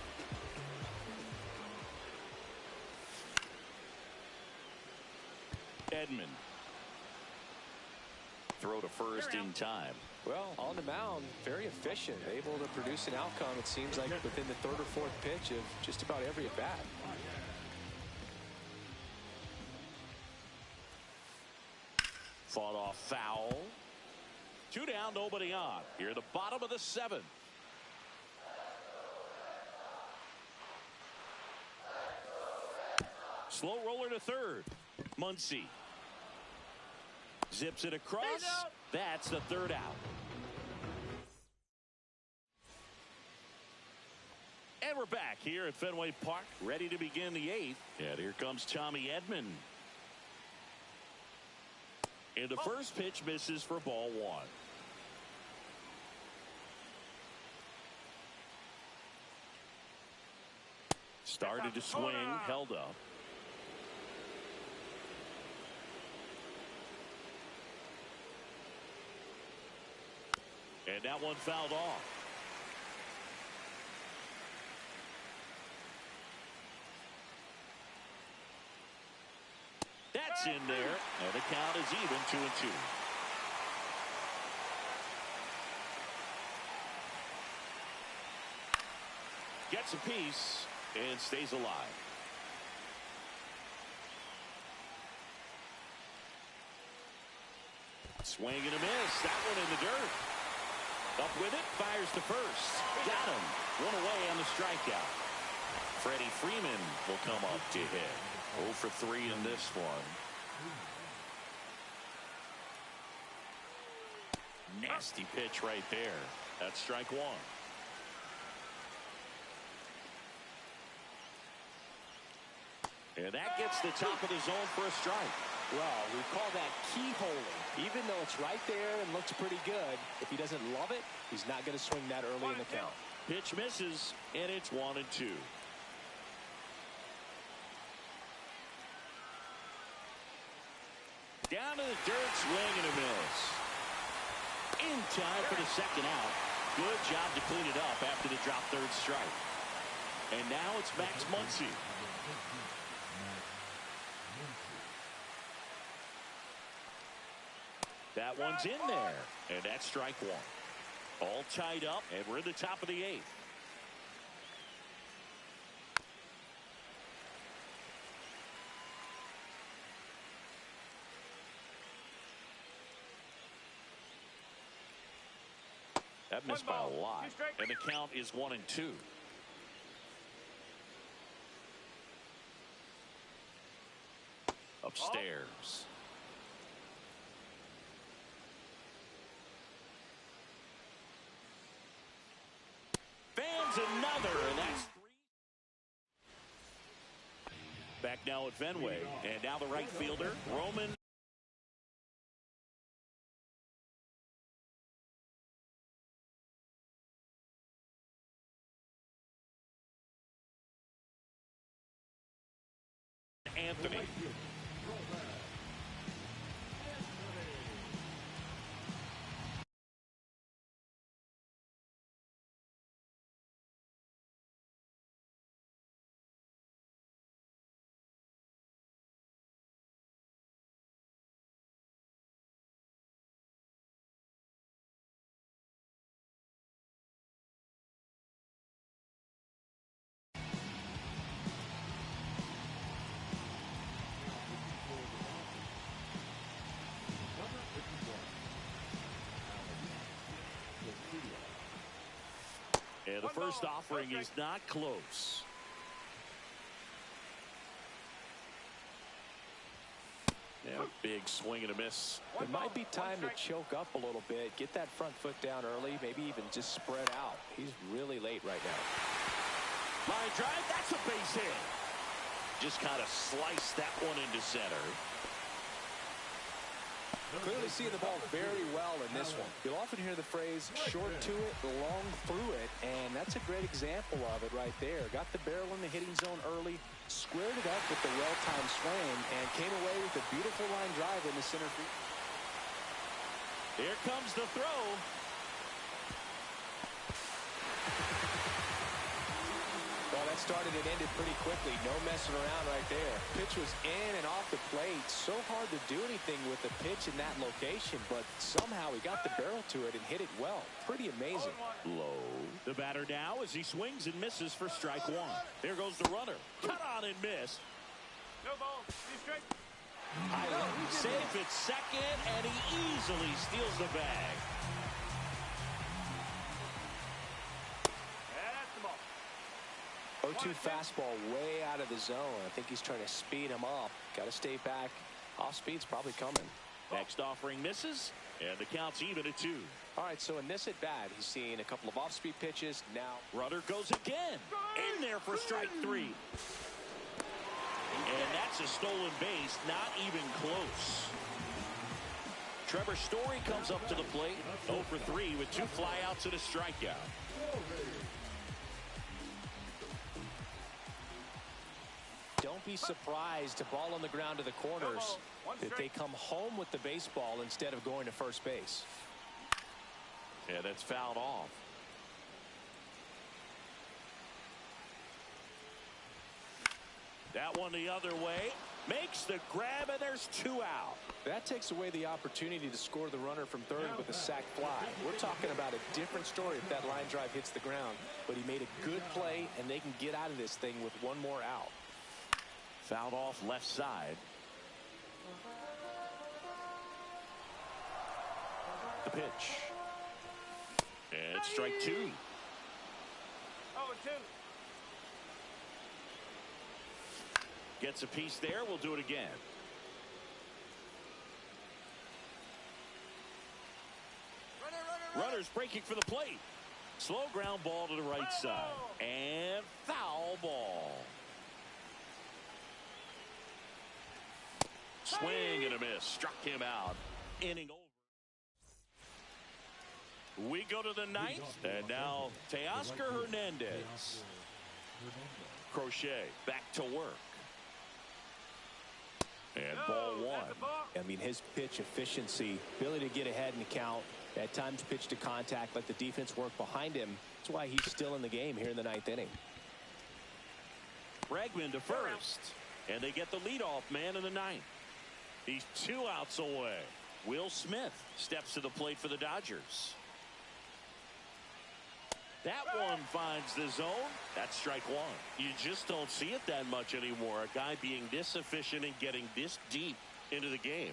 Edman. Throw to first in time. Well, on the mound, very efficient, able to produce an outcome, it seems like, within the third or fourth pitch of just about every at-bat. Fought off foul. 2 down, nobody on. Here at the bottom of the 7th. Slow roller to third. Muncy. Zips it across. That's the third out. And we're back here at Fenway Park, ready to begin the 8th. And here comes Tommy Edman. And the first pitch misses for ball 1. Started to swing, held up. And that one fouled off. That's in there, and the count is even 2-2. Gets a piece and stays alive. Swing and a miss. That one in the dirt. Up with it, fires to first. Got him. One away on the strikeout. Freddie Freeman will come up to hit. 0 for 3 in this one. Nasty pitch right there. That's strike 1. And that gets the top of the zone for a strike. Well, we call that keyholing. Even though it's right there and looks pretty good, if he doesn't love it, he's not going to swing that early in the count. Pitch misses, and it's 1-2. Down to the dirt, swing and a miss. In time for the second out. Good job to clean it up after the drop third strike. And now it's Max Muncy. That one's in there, and that's strike 1. All tied up, and we're at the top of the 8th. That missed by a lot, and the count is 1-2. Upstairs. Fans another, and that's 3. Back now at Fenway, and now the right fielder, Roman Anthony. And the first offering is not close. Yeah, big swing and a miss. It might be time to choke up a little bit, get that front foot down early, maybe even just spread out. He's really late right now. Line drive, that's a base hit. Just kind of sliced that one into center. Clearly seeing the ball very well in this one. You'll often hear the phrase short to it, long through it, and that's a great example of it right there. Got the barrel in the hitting zone early, squared it up with the well-timed swing, and came away with a beautiful line drive in the center field. Here comes the throw. Well, that started and ended pretty quickly. No messing around right there. Pitch was in and off the plate. So hard to do anything with the pitch in that location, but somehow he got the barrel to it and hit it well. Pretty amazing. Low. The batter now as he swings and misses for strike one. There goes the runner. Cut on and miss. No ball. Be straight. Safe at second, and he easily steals the bag. That's the ball. 0-2 fastball way out of the zone. I think he's trying to speed him up. Got to stay back. Off speed's probably coming. Next offering misses, and the count's even at 2. All right, so in this at bat, he's seeing a couple of off-speed pitches. Now runner goes again. In there for strike 3. And that's a stolen base, not even close. Trevor Story comes up to the plate, 0 for 3 with 2 flyouts and a strikeout. Don't be surprised to ball on the ground to the corners that they come home with the baseball instead of going to first base. Yeah, that's fouled off. That one the other way. Makes the grab, and there's 2 out. That takes away the opportunity to score the runner from third with a sac fly. We're talking about a different story if that line drive hits the ground. But he made a good play, and they can get out of this thing with 1 more out. Fouled off left side. The pitch. And strike 2. 0-2. Gets a piece there. We'll do it again. Runners breaking for the plate. Slow ground ball to the right side. And foul ball. Swing and a miss. Struck him out. Inning over. We go to the 9th. And now Teoscar Hernandez. Crochet back to work. And ball 1. I mean, his pitch efficiency, ability to get ahead in the count, at times pitch to contact, let the defense work behind him. That's why he's still in the game here in the 9th inning. Bregman to first. And they get the leadoff man in the 9th. He's 2 outs away. Will Smith steps to the plate for the Dodgers. That one finds the zone. That's strike 1. You just don't see it that much anymore. A guy being this efficient and getting this deep into the game.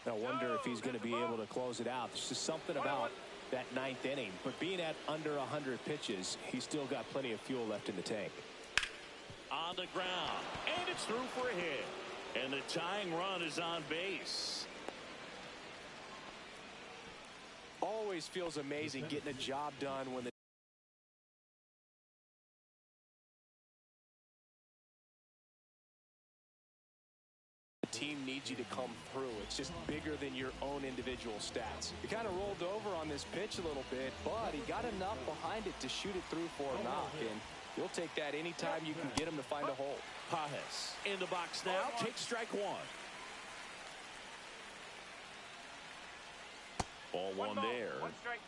I wonder if he's going to be able to close it out. There's just something about that 9th inning. But being at under 100 pitches, he's still got plenty of fuel left in the tank. On the ground. And it's through for a hit. And the tying run is on base. Always feels amazing getting a job done when the team needs you to come through. It's just bigger than your own individual stats. He kind of rolled over on this pitch a little bit, but he got enough behind it to shoot it through for a knock, and you'll take that anytime you can get him to find a hole. Pages in the box now. Takes strike 1. Ball 1 there. 1 strike.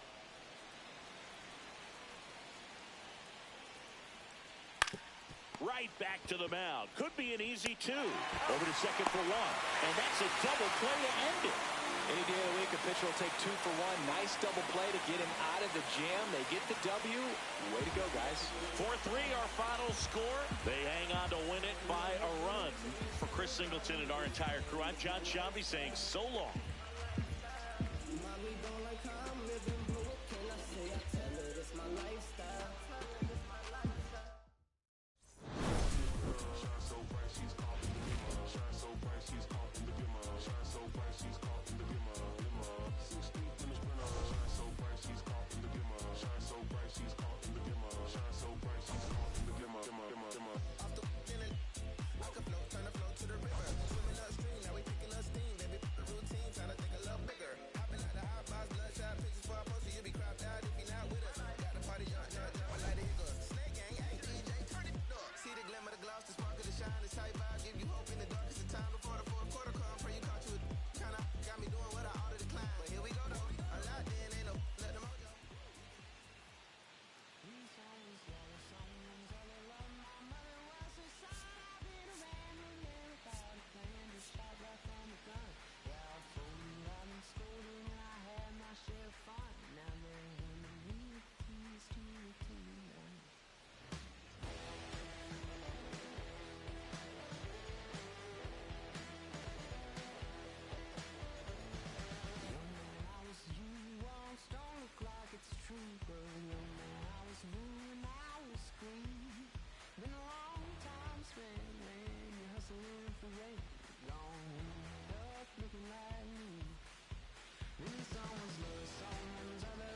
Right back to the mound. Could be an easy 2. Over to second for 1. And that's a double play to end it. Any day of the week, a pitcher will take 2 for 1. Nice double play to get him out of the jam. They get the W. Way to go, guys. 4-3 our final score. They hang on to win it by a run. For Chris Singleton and our entire crew, I'm John Shambi saying so long. Mommy don't like how I'm living, but what can I say? I tell her it's my lifestyle. gone. Tough looking like me. Maybe someone's lost someone's other